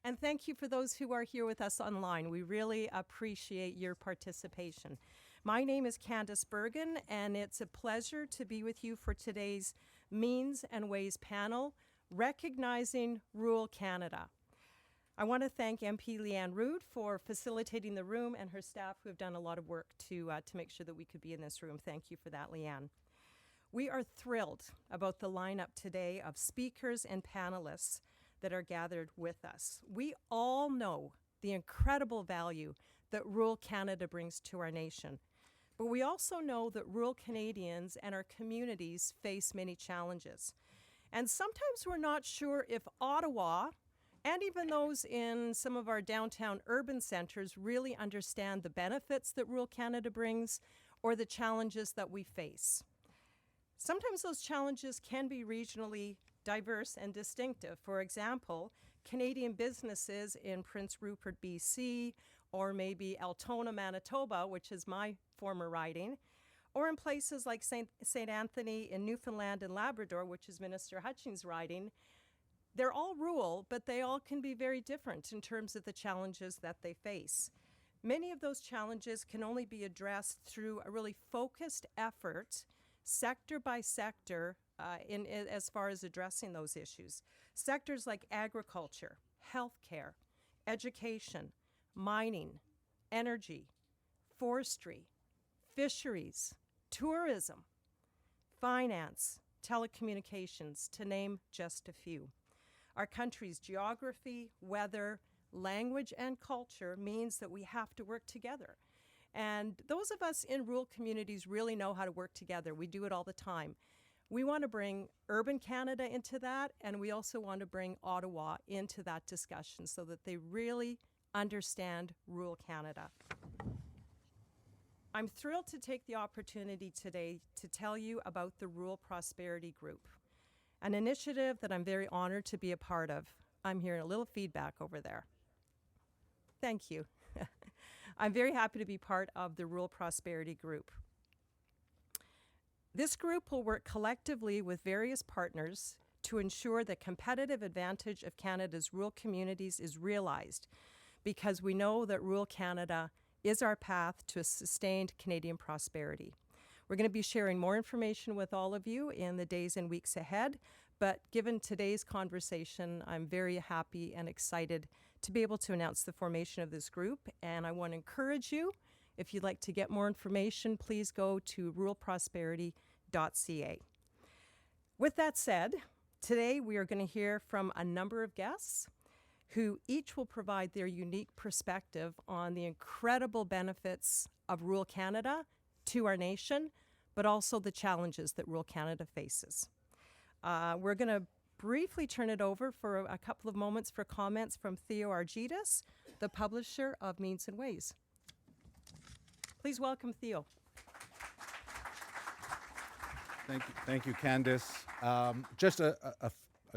And thank you for those who are here with us online. We really appreciate your participation. My name is CANDICE Bergen, and it's a pleasure to be with you for today's Means and Ways panel, Recognizing Rural Canada. I want to thank MP Leanne Rood for facilitating the room and her staff who have done a lot of work to make sure that we could be in this room. Thank you for that, Leanne. We are thrilled about the lineup today of speakers and panelists that are gathered with us. We all know the incredible value that rural Canada brings to our nation. But we also know that rural Canadians and our communities face many challenges. And sometimes we're not sure if Ottawa and even those in some of our downtown urban centers really understand the benefits that rural Canada brings or the challenges that we face. Sometimes those challenges can be regionally diverse and distinctive. For example, Canadian businesses in Prince Rupert, BC, or maybe Altona, Manitoba, which is my former riding, or in places like St. Anthony in Newfoundland and Labrador, which is Minister Hutchings' riding. They're all rural, but they all can be very different in terms of the challenges that they face. Many of those challenges can only be addressed through a really focused effort, sector by sector, as far as addressing those issues. Sectors like agriculture, healthcare, education, mining, energy, forestry, fisheries, tourism, finance, telecommunications, to name just a few. Our country's geography, weather, language, and culture means that we have to work together. And those of us in rural communities really know how to work together. We do it all the time. We want to bring urban Canada into that, and we also want to bring Ottawa into that discussion so that they really understand rural Canada. I'm thrilled to take the opportunity today to tell you about the Rural Prosperity Group, an initiative that I'm very honored to be a part of. I'm hearing a little feedback over there. Thank you. I'm very happy to be part of the Rural Prosperity Group. This group will work collectively with various partners to ensure the competitive advantage of Canada's rural communities is realized, because we know that rural Canada is our path to a sustained Canadian prosperity. We're going to be sharing more information with all of you in the days and weeks ahead, but given today's conversation, I'm very happy and excited to be able to announce the formation of this group, and I want to encourage you, if you'd like to get more information, please go to ruralprosperity.ca. With that said, today we are going to hear from a number of guests who each will provide their unique perspective on the incredible benefits of rural Canada to our nation, but also the challenges that rural Canada faces. We're going to briefly turn it over for a couple of moments for comments from Theo Argydas, the publisher of Means and Ways. Please welcome Theo. Thank you, Candice. Just a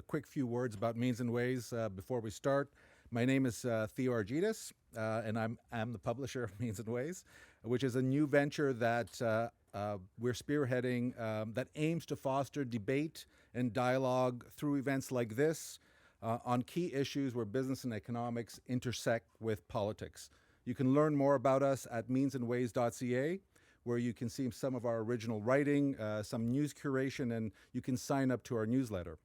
quick few words about Means and Ways before we start. My name is Theo Argydas, and I'm the publisher of Means and Ways, which is a new venture that we're spearheading that aims to foster debate and dialogue through events like this on key issues where business and economics intersect with politics. You can learn more about us at meansandways.ca, where you can see some of our original writing, some news curation, and you can sign up to our newsletter.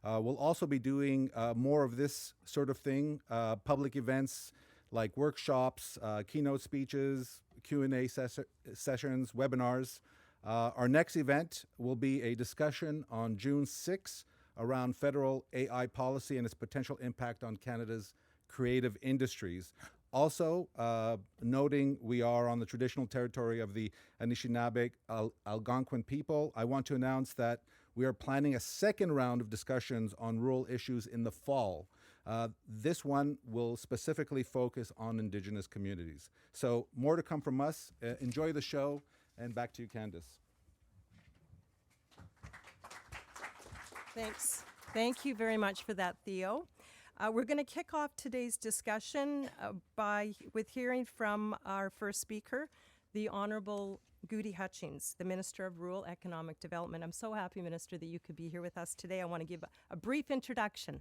We'll also be doing more of this sort of thing, public events like workshops, keynote speeches, Q&A sessions, webinars. Our next event will be a discussion on June 6th around federal AI policy and its potential impact on Canada's creative industries. Also, noting we are on the traditional territory of the Anishinaabe Algonquin people, I want to announce that we are planning a second round of discussions on rural issues in the fall. This one will specifically focus on Indigenous communities. So more to come from us. Enjoy the show, and back to you, Candice. Thanks. Thank you very much for that, Theo. We're going to kick off today's discussion with hearing from our first speaker, the Honourable GUDIE Hutchings, the Minister of Rural Economic Development. I'm so happy, Minister, that you could be here with us today. I want to give a brief introduction.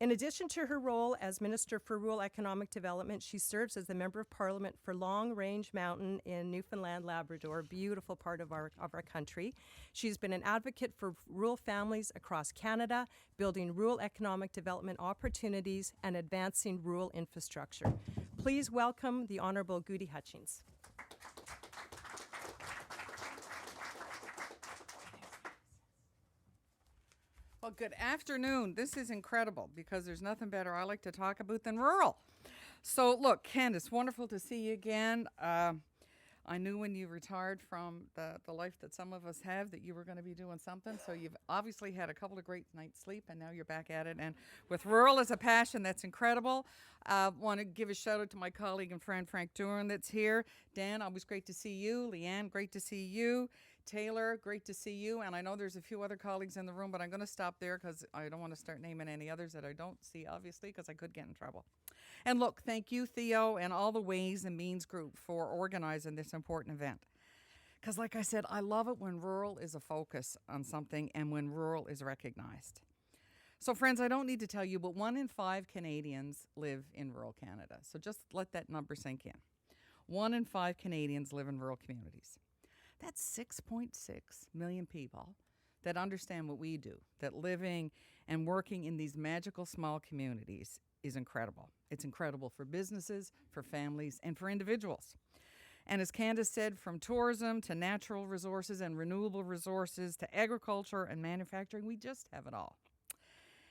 In addition to her role as Minister for Rural Economic Development, she serves as the Member of Parliament for Long Range Mountain in Newfoundland, Labrador, a beautiful part of our country. She's been an advocate for rural families across Canada, building rural economic development opportunities and advancing rural infrastructure. Please welcome the Honourable GUDIE Hutchings. Well, good afternoon. This is incredible because there's nothing better I like to talk about than rural. So, look, Candice, wonderful to see you again. I knew when you retired from the life that some of us have that you were going to be doing something. So you've obviously had a couple of great nights' sleep, and now you're back at it. And with rural as a passion, that's incredible. Want to give a shout out to my colleague and friend Frank Duran that's here. Dan, always great to see you. Leanne, great to see you. Taylor, great to see you. And I know there's a few other colleagues in the room, but I'm going to stop there because I don't want to start naming any others that I don't see, obviously, because I could get in trouble. And look, thank you, Theo, and all the Ways and Means group for organizing this important event. Because like I said, I love it when rural is a focus on something and when rural is recognized. So friends, I don't need to tell you, but 1 in 5 Canadians live in rural Canada. So just let that number sink in. 1 in 5 Canadians live in rural communities. That's 6.6 million people that understand what we do, that living and working in these magical small communities is incredible. It's incredible for businesses, for families, and for individuals. And as Candice said, from tourism to natural resources and renewable resources to agriculture and manufacturing, we just have it all.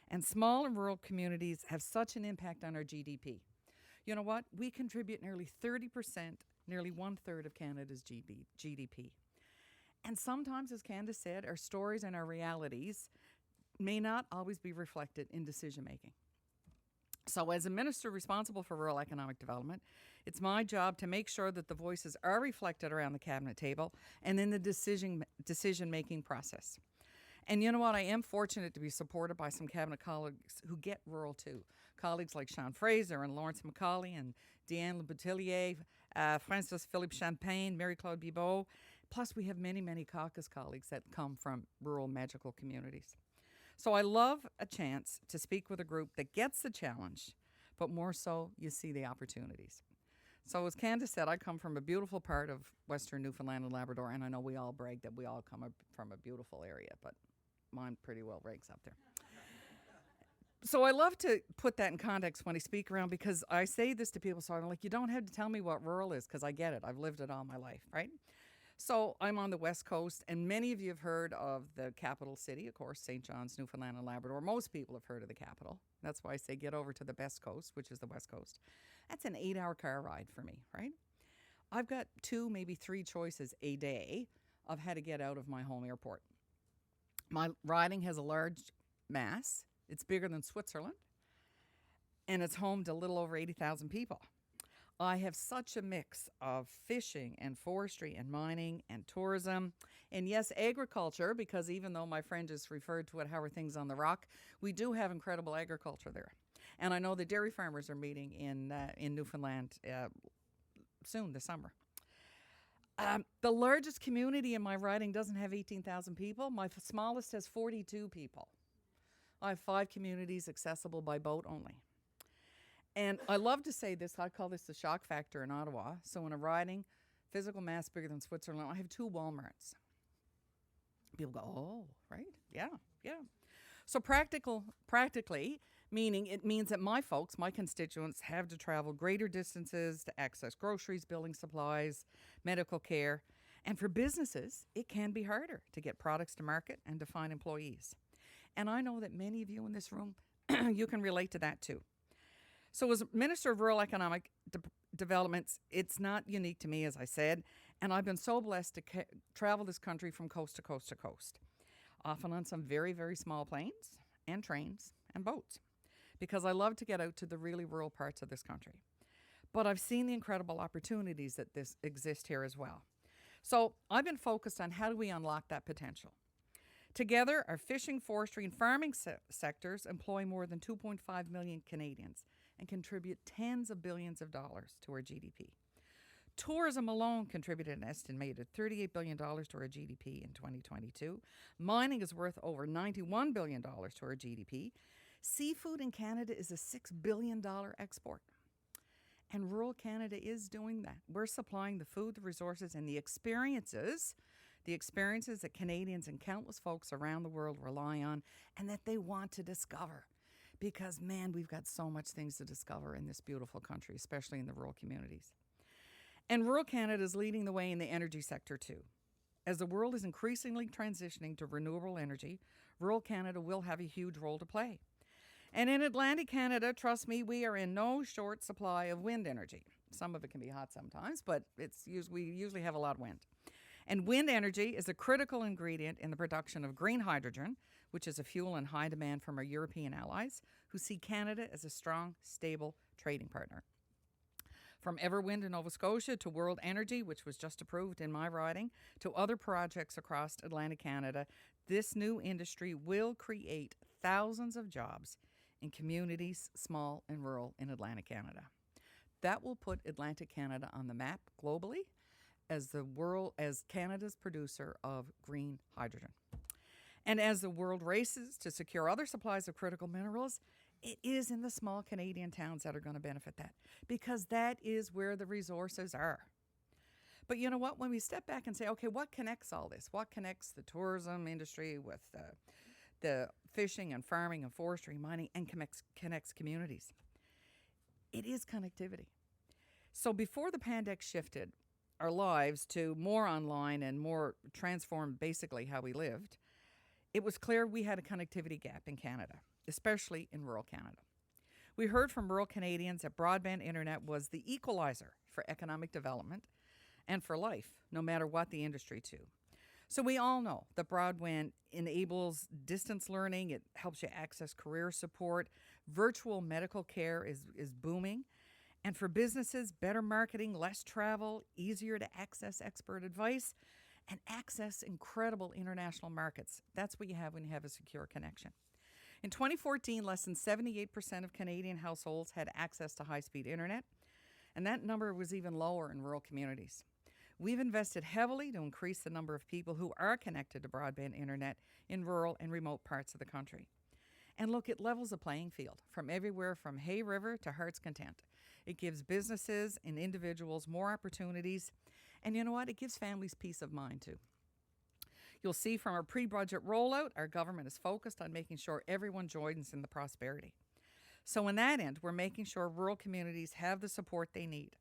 And small and rural communities have such an impact on our GDP. You know what? We contribute nearly 30%, nearly 1/3 of Canada's GDP. And sometimes, as Candice said, our stories and our realities may not always be reflected in decision making. So as a minister responsible for rural economic development, it's my job to make sure that the voices are reflected around the cabinet table and in the decision-making process. And you know what? I am fortunate to be supported by some cabinet colleagues who get rural too. Colleagues like Sean Fraser and Lawrence McCauley and Deanne Le Boutillier, Francis Philippe Champagne, Mary-Claude Bibeau. Plus, we have many, many caucus colleagues that come from rural magical communities. So I love a chance to speak with a group that gets the challenge, but more so, you see the opportunities. So as Candice said, I come from a beautiful part of Western Newfoundland and Labrador, and I know we all brag that we all come from a beautiful area, but mine pretty well ranks up there. So I love to put that in context when I speak around because I say this to people, so I'm like, you don't have to tell me what rural is because I get it. I've lived it all my life, right? So I'm on the West Coast, and many of you have heard of the capital city, of course, St. John's, Newfoundland and Labrador. Most people have heard of the capital. That's why I say get over to the best coast, which is the West Coast. That's an 8-hour car ride for me, right? I've got 2, maybe 3 choices a day of how to get out of my home airport. My riding has a large mass. It's bigger than Switzerland, and it's home to a little over 80,000 people. I have such a mix of fishing and forestry and mining and tourism and, yes, agriculture, because even though my friend just referred to it, how are things on the rock, we do have incredible agriculture there. And I know the dairy farmers are meeting in Newfoundland soon this summer. The largest community in my riding doesn't have 18,000 people. My smallest has 42 people. I have 5 communities accessible by boat only. And I love to say this, I call this the shock factor in Ottawa. So in a riding, physical mass bigger than Switzerland, I have 2 Walmarts. People go, oh, right? Yeah. So practically, meaning it means that my folks, my constituents, have to travel greater distances to access groceries, building supplies, medical care. And for businesses, it can be harder to get products to market and to find employees. And I know that many of you in this room, you can relate to that too. So as Minister of Rural Economic Development, it's not unique to me, as I said, and I've been so blessed to travel this country from coast to coast to coast, often on some very, very small planes and trains and boats, because I love to get out to the really rural parts of this country. But I've seen the incredible opportunities that exist here as well. So I've been focused on how do we unlock that potential. Together, our fishing, forestry, and farming sectors employ more than 2.5 million Canadians and contribute tens of billions of dollars to our GDP. Tourism alone contributed an estimated $38 billion to our GDP in 2022. Mining is worth over $91 billion to our GDP. Seafood in Canada is a $6 billion export. And rural Canada is doing that. We're supplying the food, the resources, and the experiences that Canadians and countless folks around the world rely on and that they want to discover. Because, man, we've got so much things to discover in this beautiful country, especially in the rural communities. And rural Canada is leading the way in the energy sector, too. As the world is increasingly transitioning to renewable energy, rural Canada will have a huge role to play. And in Atlantic Canada, trust me, we are in no short supply of wind energy. Some of it can be hot sometimes, but we usually have a lot of wind. And wind energy is a critical ingredient in the production of green hydrogen, which is a fuel in high demand from our European allies, who see Canada as a strong, stable trading partner. From Everwind in Nova Scotia to World Energy, which was just approved in my riding, to other projects across Atlantic Canada, this new industry will create thousands of jobs in communities, small and rural, in Atlantic Canada. That will put Atlantic Canada on the map globally as Canada's producer of green hydrogen. And as the world races to secure other supplies of critical minerals, it is in the small Canadian towns that are going to benefit that, because that is where the resources are. But you know what? When we step back and say, okay, what connects all this? What connects the tourism industry with the fishing and farming and forestry, mining, and connects communities? It is connectivity. So before the pandemic shifted our lives to more online and more transformed basically how we lived, it was clear we had a connectivity gap in Canada, especially in rural Canada. We heard from rural Canadians that broadband internet was the equalizer for economic development and for life, no matter what the industry too. So we all know that broadband enables distance learning. It helps you access career support. Virtual medical care is booming. And for businesses, better marketing, less travel, easier to access expert advice, and access incredible international markets. That's what you have when you have a secure connection. In 2014, less than 78% of Canadian households had access to high-speed internet, and that number was even lower in rural communities. We've invested heavily to increase the number of people who are connected to broadband internet in rural and remote parts of the country. And look, it levels the playing field from everywhere from Hay River to Heart's Content. It gives businesses and individuals more opportunities, and you know what? It gives families peace of mind too. You'll see from our pre-budget rollout, our government is focused on making sure everyone joins in the prosperity. So in that end, we're making sure rural communities have the support they need.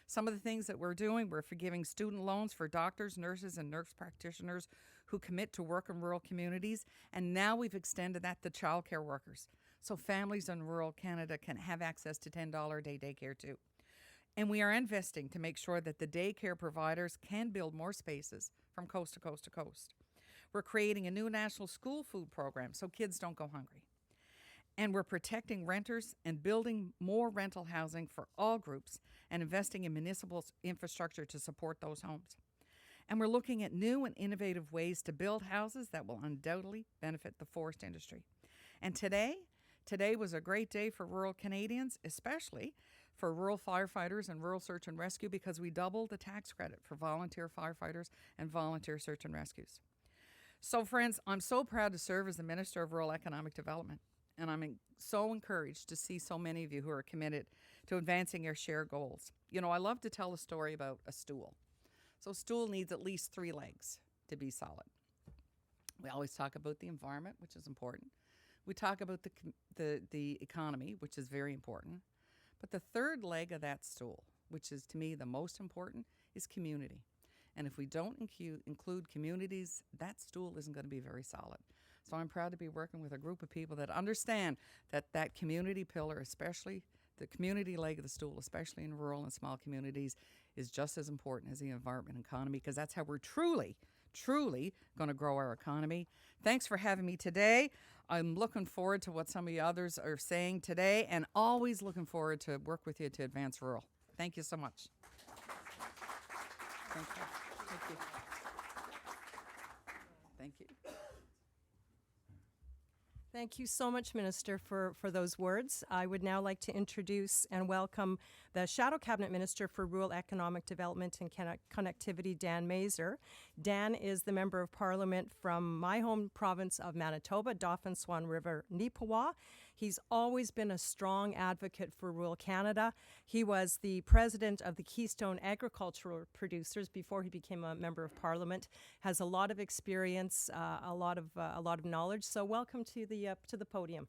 Some of the things that we're doing, we're forgiving student loans for doctors, nurses, and nurse practitioners who commit to work in rural communities, and now we've extended that to childcare workers. So families in rural Canada can have access to $10 a day daycare too. And we are investing to make sure that the daycare providers can build more spaces from coast to coast to coast. We're creating a new national school food program so kids don't go hungry. And we're protecting renters and building more rental housing for all groups and investing in municipal infrastructure to support those homes. And we're looking at new and innovative ways to build houses that will undoubtedly benefit the forest industry. And today was a great day for rural Canadians, especially for rural firefighters and rural search and rescue, because we doubled the tax credit for volunteer firefighters and volunteer search and rescues. So friends, I'm so proud to serve as the Minister of Rural Economic Development, and I'm so encouraged to see so many of you who are committed to advancing our shared goals. You know, I love to tell a story about a stool. So a stool needs at least 3 legs to be solid. We always talk about the environment, which is important. We talk about the economy, which is very important. But the third leg of that stool, which is to me the most important, is community. And if we don't include communities, that stool isn't going to be very solid. So I'm proud to be working with a group of people that understand that community pillar, especially the community leg of the stool, especially in rural and small communities, is just as important as the environment and economy, because that's how we're truly going to grow our economy. Thanks for having me today. I'm looking forward to what some of you others are saying today, and always looking forward to work with you to advance rural. Thank you so much. Thank you. Thank you. Thank you. Thank you so much, Minister, for those words. I would now like to introduce and welcome the Shadow Cabinet Minister for Rural Economic Development and Connectivity, Dan MAZIER. Dan is the Member of Parliament from my home province of Manitoba, Dauphin Swan River, Neepawa. He's always been a strong advocate for rural Canada. He was the president of the Keystone Agricultural Producers before he became a Member of Parliament. Has a lot of experience, a lot of knowledge. So welcome to the podium.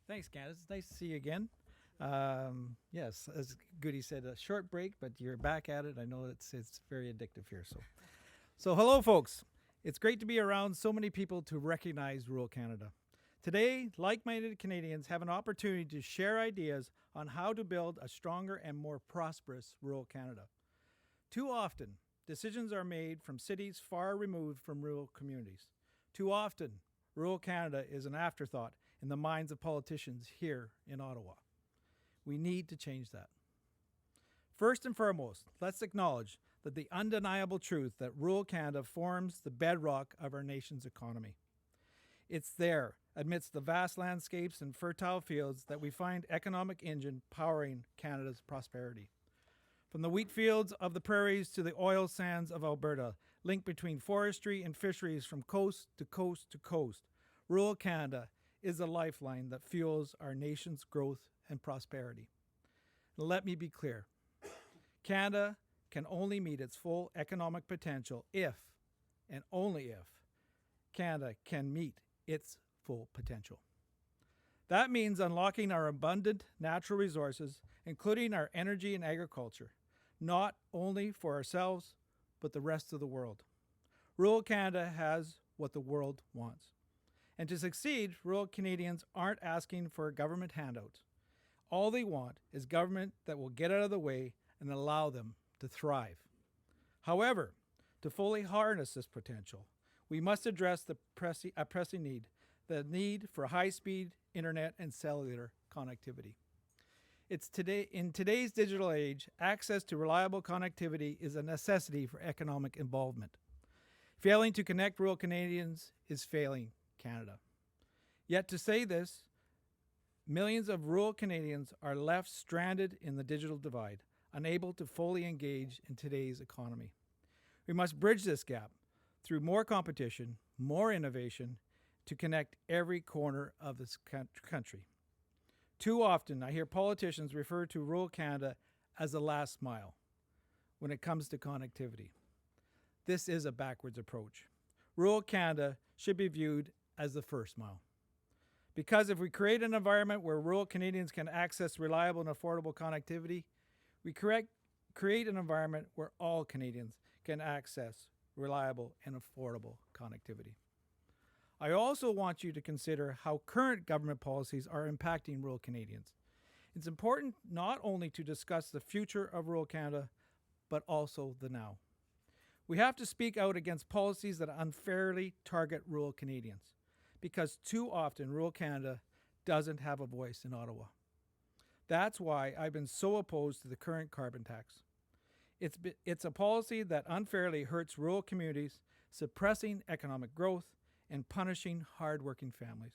Thanks, Candice. It's nice to see you again. Yes, as Goody said, a short break, but you're back at it. I know it's very addictive here. So hello, folks. It's great to be around so many people to recognize rural Canada. Today, like-minded Canadians have an opportunity to share ideas on how to build a stronger and more prosperous rural Canada. Too often, decisions are made from cities far removed from rural communities. Too often, rural Canada is an afterthought in the minds of politicians here in Ottawa. We need to change that. First and foremost, let's acknowledge that the undeniable truth that rural Canada forms the bedrock of our nation's economy. It's there, amidst the vast landscapes and fertile fields, that we find economic engine powering Canada's prosperity. From the wheat fields of the prairies to the oil sands of Alberta, linked between forestry and fisheries from coast to coast to coast, rural Canada is the lifeline that fuels our nation's growth and prosperity. And let me be clear. Canada can only meet its full economic potential if, and only if, Canada can meet its full potential. That means unlocking our abundant natural resources, including our energy and agriculture, not only for ourselves, but the rest of the world. Rural Canada has what the world wants. And to succeed, rural Canadians aren't asking for a government handout. All they want is government that will get out of the way and allow them to thrive. However, to fully harness this potential, we must address a pressing need, the need for high-speed internet and cellular connectivity. In today's digital age, access to reliable connectivity is a necessity for economic involvement. Failing to connect rural Canadians is failing Canada. Yet to say this, millions of rural Canadians are left stranded in the digital divide, unable to fully engage in today's economy. We must bridge this gap through more competition, more innovation, to connect every corner of this country. Too often, I hear politicians refer to rural Canada as the last mile when it comes to connectivity. This is a backwards approach. Rural Canada should be viewed as the first mile. Because if we create an environment where rural Canadians can access reliable and affordable connectivity, we create an environment where all Canadians can access reliable and affordable connectivity. I also want you to consider how current government policies are impacting rural Canadians. It's important not only to discuss the future of rural Canada, but also the now. We have to speak out against policies that unfairly target rural Canadians, because too often rural Canada doesn't have a voice in Ottawa. That's why I've been so opposed to the current carbon tax. It's a policy that unfairly hurts rural communities, suppressing economic growth and punishing hard-working families.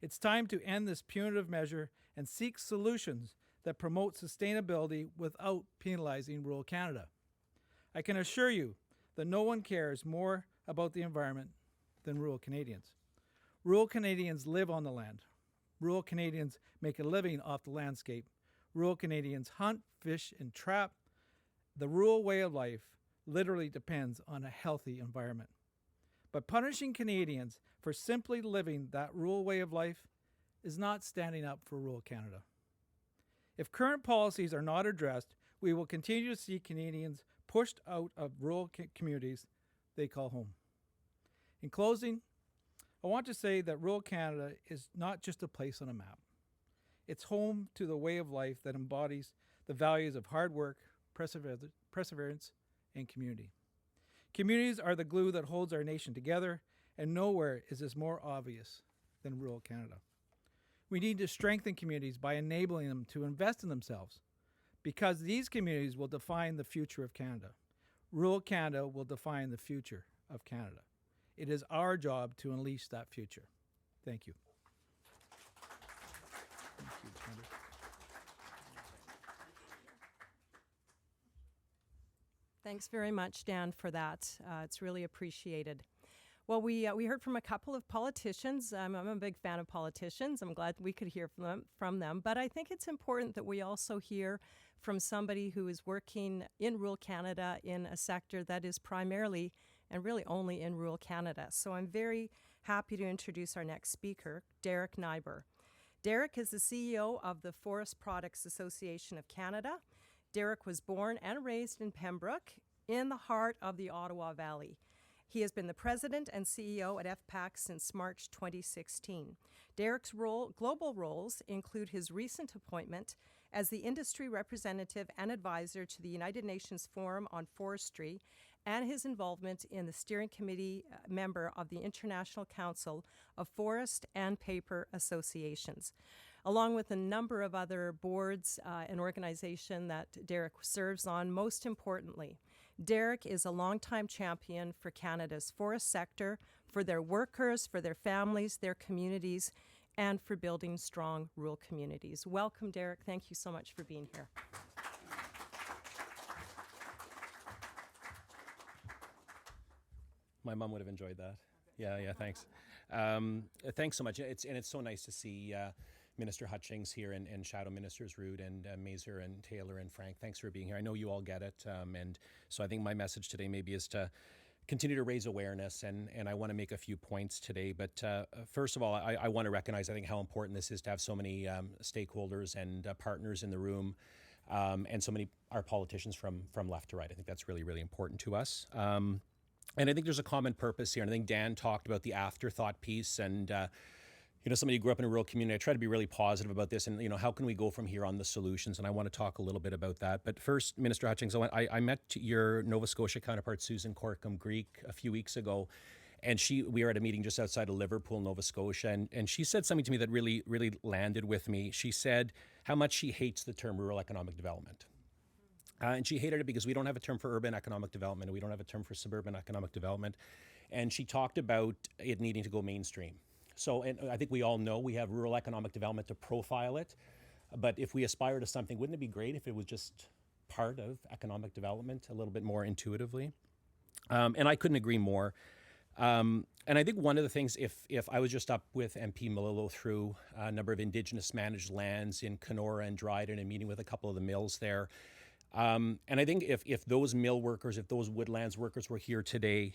It's time to end this punitive measure and seek solutions that promote sustainability without penalizing rural Canada. I can assure you that no one cares more about the environment than rural Canadians. Rural Canadians live on the land. Rural Canadians make a living off the landscape. Rural Canadians hunt, fish, and trap. The rural way of life literally depends on a healthy environment. But punishing Canadians for simply living that rural way of life is not standing up for rural Canada. If current policies are not addressed, we will continue to see Canadians pushed out of rural communities they call home. In closing, I want to say that rural Canada is not just a place on a map. It's home to the way of life that embodies the values of hard work, perseverance, and community. Communities are the glue that holds our nation together, and nowhere is this more obvious than rural Canada. We need to strengthen communities by enabling them to invest in themselves, because these communities will define the future of Canada. Rural Canada will define the future of Canada. It is our job to unleash that future. Thank you. Thank you, Candace. Thanks very much, Dan, for that. It's really appreciated. Well, we heard from a couple of politicians. I'm a big fan of politicians. I'm glad we could hear from them. But I think it's important that we also hear from somebody who is working in rural Canada in a sector that is primarily and really only in rural Canada. So I'm very happy to introduce our next speaker, Derek NIGHBOR. Derek is the CEO of the Forest Products Association of Canada. Derek was born and raised in Pembroke, in the heart of the Ottawa Valley. He has been the president and CEO at FPAC since March 2016. Derek's global roles include his recent appointment as the industry representative and advisor to the United Nations Forum on Forestry and his involvement in the steering committee member of the International Council of Forest and Paper Associations, along with a number of other boards and organizations that Derek serves on. Most importantly, Derek is a longtime champion for Canada's forest sector, for their workers, for their families, their communities, and for building strong rural communities. Welcome, Derek. Thank you so much for being here. My mom would have enjoyed that. Yeah, thanks. Thanks so much. It's so nice to see Minister Hutchings here and Shadow Ministers Rood and MAZIER and Taylor and Frank. Thanks for being here. I know you all get it. And so I think my message today maybe is to continue to raise awareness, and I want to make a few points today. But first of all, I want to recognize, I think, how important this is to have so many stakeholders and partners in the room, and so many our politicians from left to right. I think that's really, really important to us. And I think there's a common purpose here. And I think Dan talked about the afterthought piece. And, somebody who grew up in a rural community, I try to be really positive about this. And, how can we go from here on the solutions? And I want to talk a little bit about that. But first, Minister Hutchings, I met your Nova Scotia counterpart, Susan Corkum-Greek, a few weeks ago. And we were at a meeting just outside of Liverpool, Nova Scotia. And she said something to me that really, really landed with me. She said how much she hates the term rural economic development. And she hated it because we don't have a term for urban economic development, and we don't have a term for suburban economic development. And she talked about it needing to go mainstream. So, and I think we all know we have rural economic development to profile it. But if we aspire to something, wouldn't it be great if it was just part of economic development a little bit more intuitively? And I couldn't agree more. And I think one of the things, if I was just up with MP Malillo through a number of Indigenous managed lands in Kenora and Dryden and meeting with a couple of the mills there, and I think if those mill workers, if those woodlands workers were here today,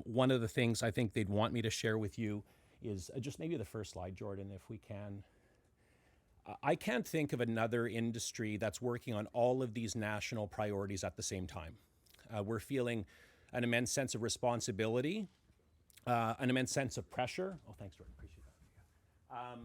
one of the things I think they'd want me to share with you is just maybe the first slide, Jordan, if we can. I can't think of another industry that's working on all of these national priorities at the same time. We're feeling an immense sense of responsibility, an immense sense of pressure. Oh, thanks, Jordan, appreciate that.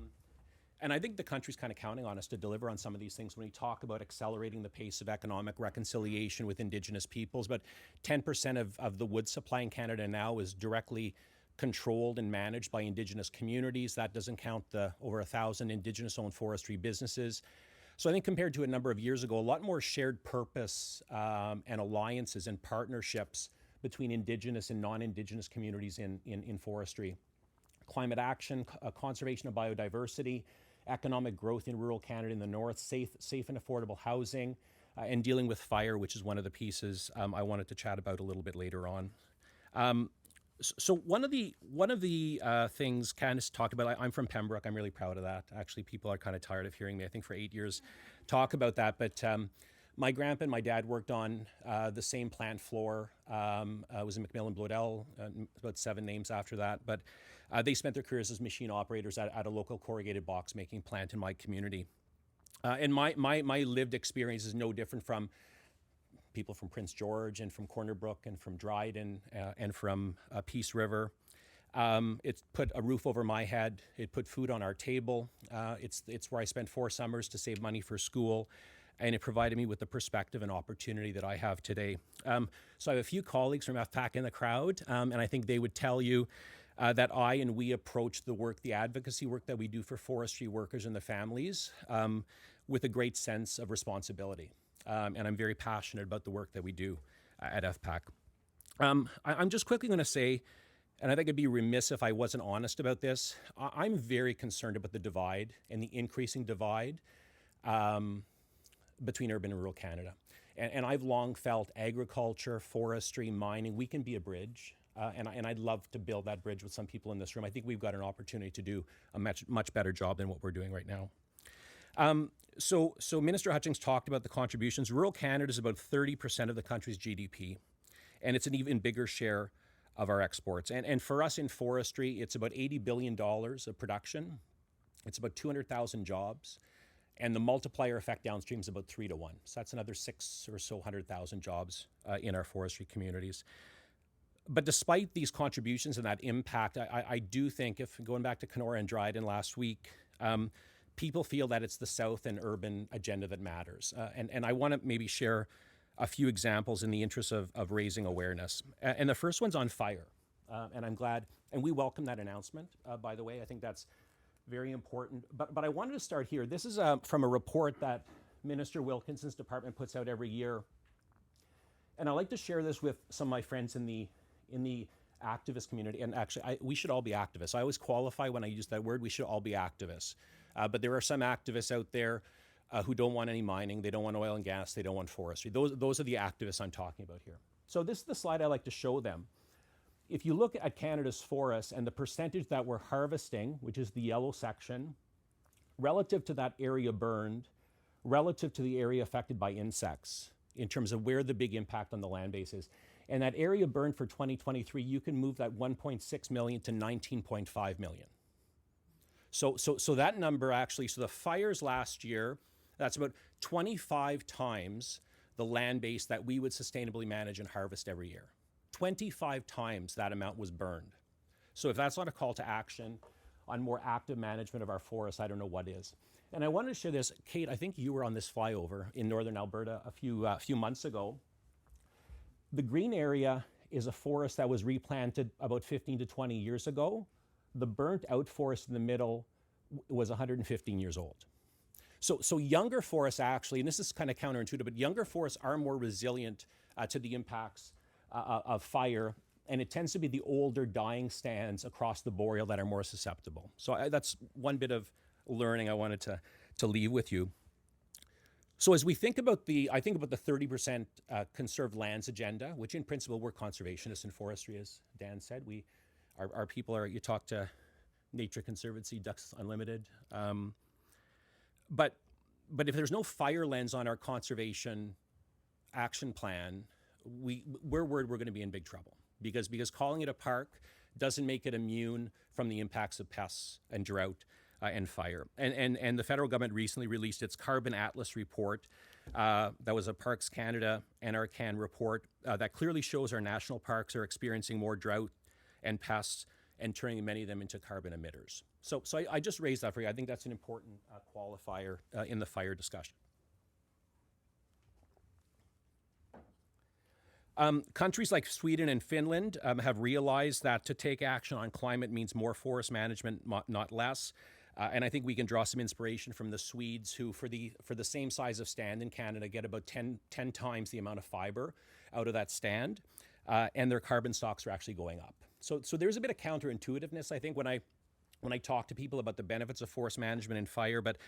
And I think the country's kind of counting on us to deliver on some of these things when we talk about accelerating the pace of economic reconciliation with Indigenous peoples. But 10% of the wood supply in Canada now is directly controlled and managed by Indigenous communities. That doesn't count the over 1,000 Indigenous-owned forestry businesses. So I think compared to a number of years ago, a lot more shared purpose and alliances and partnerships between Indigenous and non-Indigenous communities in forestry. Climate action, conservation of biodiversity, economic growth in rural Canada in the north, safe and affordable housing, and dealing with fire, which is one of the pieces I wanted to chat about a little bit later on. So one of the things Candice talked about, I'm from Pembroke, I'm really proud of that. Actually, people are kind of tired of hearing me, I think, for 8 years talk about that. But my grandpa and my dad worked on the same plant floor. I was in McMillan Bloedel, about 7 names after that. But they spent their careers as machine operators at a local corrugated box making plant in my community. And my lived experience is no different from people from Prince George and from Corner Brook and from Dryden and from Peace River. It's put a roof over my head. It put food on our table. It's where I spent 4 summers to save money for school. And it provided me with the perspective and opportunity that I have today. So I have a few colleagues from FPAC in the crowd, and I think they would tell you that I and we approach the work, the advocacy work that we do for forestry workers and the families with a great sense of responsibility. And I'm very passionate about the work that we do. at FPAC. I'm just quickly going to say, and I think I'd be remiss if I wasn't honest about this, I'm very concerned about the divide and the increasing divide between urban and rural Canada. And I've long felt agriculture, forestry, mining, we can be a bridge. And I'd love to build that bridge with some people in this room. I think we've got an opportunity to do a much better job than what we're doing right now. So Minister Hutchings talked about the contributions. Rural Canada is about 30% of the country's GDP, and it's an even bigger share of our exports. And for us in forestry, it's about $80 billion of production. It's about 200,000 jobs. And the multiplier effect downstream is about 3 to 1. So that's another 100,000 jobs in our forestry communities. But despite these contributions and that impact, I do think, if going back to Kenora and Dryden last week, people feel that it's the South and urban agenda that matters. And I want to maybe share a few examples in the interest of raising awareness. And the first one's on fire. And I'm glad, and we welcome that announcement, by the way. I think that's very important. But I wanted to start here. This is from a report that Minister Wilkinson's department puts out every year. And I'd like to share this with some of my friends in the activist community. And actually, we should all be activists. I always qualify when I use that word. We should all be activists. But there are some activists out there who don't want any mining. They don't want oil and gas. They don't want forestry. Those are the activists I'm talking about here. So this is the slide I like to show them. If you look at Canada's forests and the percentage that we're harvesting, which is the yellow section, relative to that area burned, relative to the area affected by insects, in terms of where the big impact on the land base is. And that area burned for 2023, you can move that 1.6 million to 19.5 million. So that number actually, so the fires last year, that's about 25 times the land base that we would sustainably manage and harvest every year. 25 times that amount was burned. So if that's not a call to action on more active management of our forests, I don't know what is. And I wanted to share this. Kate, I think you were on this flyover in northern Alberta a few months ago. The green area is a forest that was replanted about 15 to 20 years ago. The burnt out forest in the middle was 115 years old. So younger forests actually, and this is kind of counterintuitive, but younger forests are more resilient to the impacts of fire, and it tends to be the older dying stands across the boreal that are more susceptible. So that's one bit of learning I wanted to leave with you. So as we think about I think about the 30% conserved lands agenda, which in principle we're conservationists in forestry, as Dan said. Our people are, you talk to Nature Conservancy, Ducks Unlimited. But if there's no fire lens on our conservation action plan, we're worried we're going to be in big trouble, because calling it a park doesn't make it immune from the impacts of pests and drought and fire. And the federal government recently released its Carbon Atlas report. That was a Parks Canada NRCan report that clearly shows our national parks are experiencing more drought and pests and turning many of them into carbon emitters. So I just raised that for you. I think that's an important qualifier in the fire discussion. Countries like Sweden and Finland have realized that to take action on climate means more forest management, not less. And I think we can draw some inspiration from the Swedes, who for the same size of stand in Canada get about 10 times the amount of fiber out of that stand, and their carbon stocks are actually going up. So there's a bit of counterintuitiveness, I think, when I talk to people about the benefits of forest management and fire. But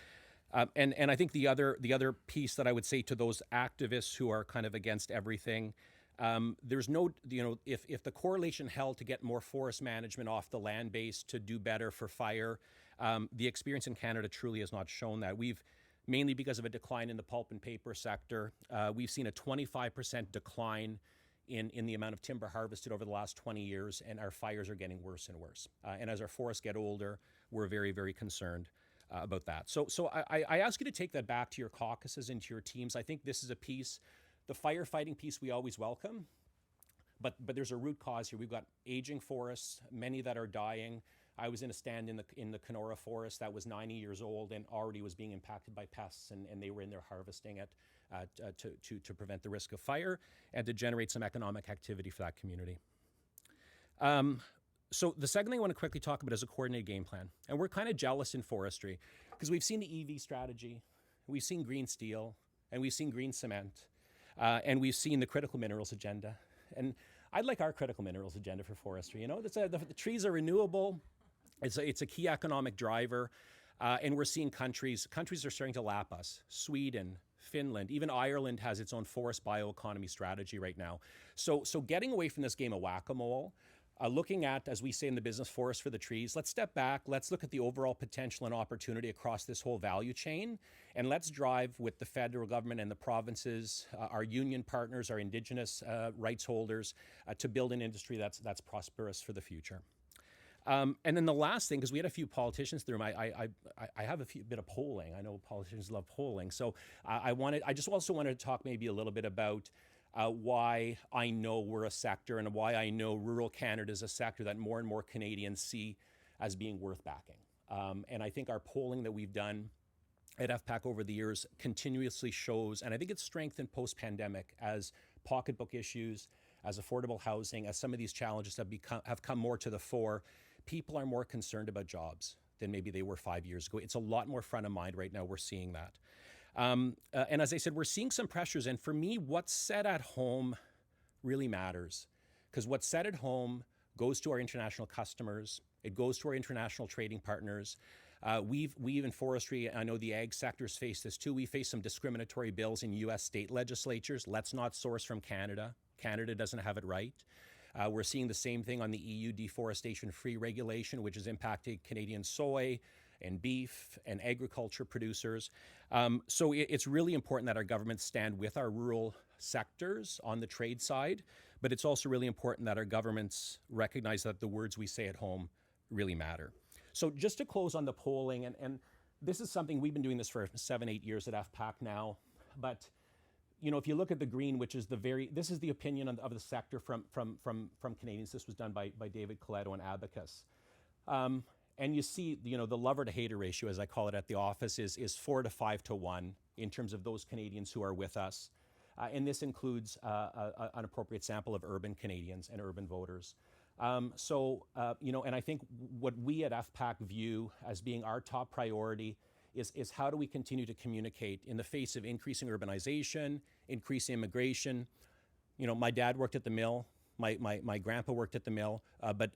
and I think the other piece that I would say to those activists who are kind of against everything, there's no, if the correlation held to get more forest management off the land base to do better for fire, the experience in Canada truly has not shown that. We've, mainly because of a decline in the pulp and paper sector, we've seen a 25% decline in the amount of timber harvested over the last 20 years, and our fires are getting worse and worse. And as our forests get older, we're very, very concerned about that. So I ask you to take that back to your caucuses and to your teams. I think this is a piece, the firefighting piece we always welcome, but there's a root cause here. We've got aging forests, many that are dying. I was in a stand in the Kenora forest that was 90 years old and already was being impacted by pests, and they were in there harvesting it to prevent the risk of fire and to generate some economic activity for that community. So the second thing I want to quickly talk about is a coordinated game plan. And we're kind of jealous in forestry because we've seen the EV strategy, we've seen green steel, and we've seen green cement. And we've seen the critical minerals agenda. And I'd like our critical minerals agenda for forestry. You know, the trees are renewable. It's a key economic driver. And we're seeing countries are starting to lap us. Sweden, Finland, even Ireland has its own forest bioeconomy strategy right now. So getting away from this game of whack-a-mole, looking at, as we say in the business, forest for the trees, let's step back, let's look at the overall potential and opportunity across this whole value chain, and let's drive with the federal government and the provinces, our union partners, our Indigenous rights holders, to build an industry that's prosperous for the future. And then the last thing, because we had a few politicians in the room, I have a bit of polling. I know politicians love polling. So I just also wanted to talk maybe a little bit about why I know we're a sector and why I know rural Canada is a sector that more and more Canadians see as being worth backing. And I think our polling that we've done at FPAC over the years continuously shows, and I think it's strengthened post-pandemic as pocketbook issues, as affordable housing, as some of these challenges have come more to the fore. People are more concerned about jobs than maybe they were 5 years ago. It's a lot more front of mind right now. We're seeing that. And as I said, we're seeing some pressures. And for me, what's said at home really matters, because what's said at home goes to our international customers. It goes to our international trading partners. We've in forestry, I know the ag sectors face this too. We face some discriminatory bills in U.S. state legislatures. Let's not source from Canada. Canada doesn't have it right. We're seeing the same thing on the EU deforestation-free regulation, which has impacted Canadian soy and beef and agriculture producers. So it's really important that our governments stand with our rural sectors on the trade side, but it's also really important that our governments recognize that the words we say at home really matter. So just to close on the polling, and this is something we've been doing this for 7-8 years at FPAC now, but you know, if you look at the green, which is this is the opinion of the sector from Canadians. This was done by David Coletto and Abacus. And you see, you know, the lover to hater ratio, as I call it at the office, is 4 to 5 to 1 in terms of those Canadians who are with us. And this includes an appropriate sample of urban Canadians and urban voters. You know, and I think what we at FPAC view as being our top priority is how do we continue to communicate in the face of increasing urbanization, increasing immigration. You know, my dad worked at the mill. My grandpa worked at the mill, but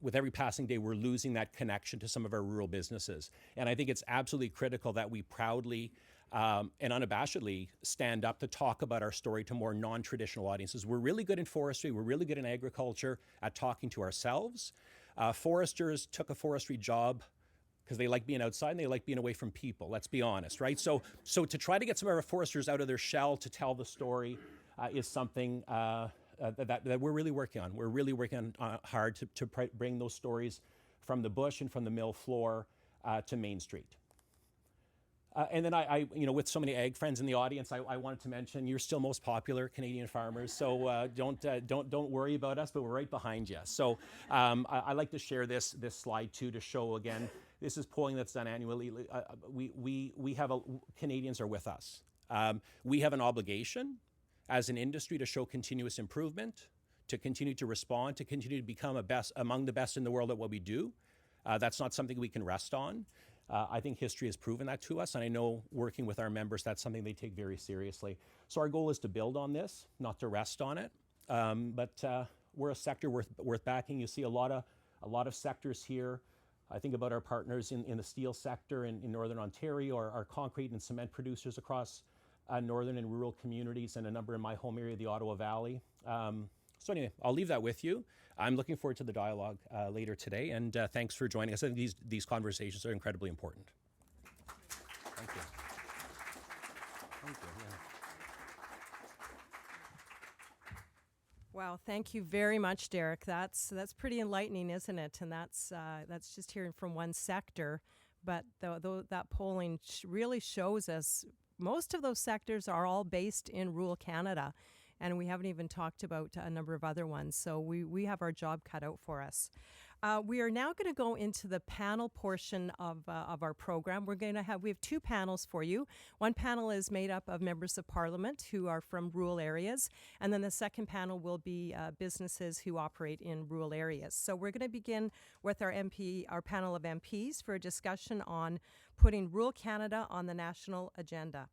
with every passing day, we're losing that connection to some of our rural businesses. And I think it's absolutely critical that we proudly and unabashedly stand up to talk about our story to more non-traditional audiences. We're really good in forestry. We're really good in agriculture at talking to ourselves. Foresters took a forestry job because they like being outside and they like being away from people. Let's be honest, right? So to try to get some of our foresters out of their shell to tell the story is something that we're really working on. We're really working on hard to bring those stories from the bush and from the mill floor to Main Street. And then I, you know, with so many ag friends in the audience, I wanted to mention you're still most popular Canadian farmers. So don't worry about us, but we're right behind you. So I like to share this slide too to show again. This is polling that's done annually. Canadians are with us. We have an obligation as an industry to show continuous improvement, to continue to respond, to continue to become among the best in the world at what we do. That's not something we can rest on. I think history has proven that to us, and I know working with our members, that's something they take very seriously. So our goal is to build on this, not to rest on it. But we're a sector worth backing. You see a lot of sectors here. I think about our partners in the steel sector in Northern Ontario, our concrete and cement producers across northern and rural communities, and a number in my home area, the Ottawa Valley. So anyway, I'll leave that with you. I'm looking forward to the dialogue later today, and thanks for joining us. I think these conversations are incredibly important. Thank you. Thank you. Yeah. Wow, thank you very much, Derek. That's pretty enlightening, isn't it? And that's just hearing from one sector, but that polling really shows us most of those sectors are all based in rural Canada, and we haven't even talked about a number of other ones. So we have our job cut out for us. We are now going to go into the panel portion of our program. We have 2 panels for you. One panel is made up of members of Parliament who are from rural areas, and then the second panel will be businesses who operate in rural areas. So we're going to begin with our panel of MPs for a discussion on putting rural Canada on the national agenda.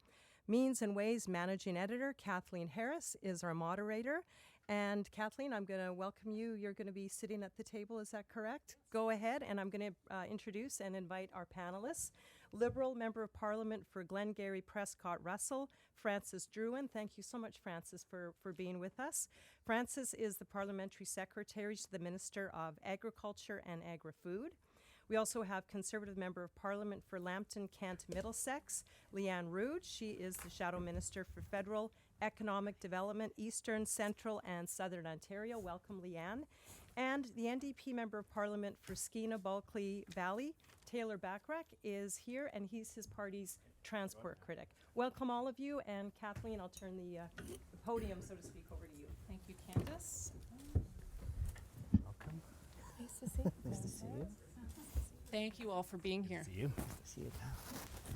Means and Ways Managing Editor Kathleen Harris is our moderator. And Kathleen, I'm going to welcome you. You're going to be sitting at the table, is that correct? Go ahead, and I'm going to introduce and invite our panelists. Liberal Member of Parliament for Glengarry Prescott Russell, Frances Drouin. Thank you so much, Frances, for being with us. Frances is the Parliamentary Secretary to the Minister of Agriculture and Agri-Food. We also have Conservative Member of Parliament for Lambton, Kent, Middlesex, Leanne Rood. She is the Shadow Minister for Federal Economic Development, Eastern, Central, and Southern Ontario. Welcome, Leanne. And the NDP Member of Parliament for Skeena-Bulkley Valley, Taylor Backrack, is here, and he's his party's transport critic. Welcome, all of you, and Kathleen, I'll turn the podium, so to speak, over to you. Thank you, Candice. Welcome. Nice to see you. Nice to see you. Thank you all for being here. See you. See you.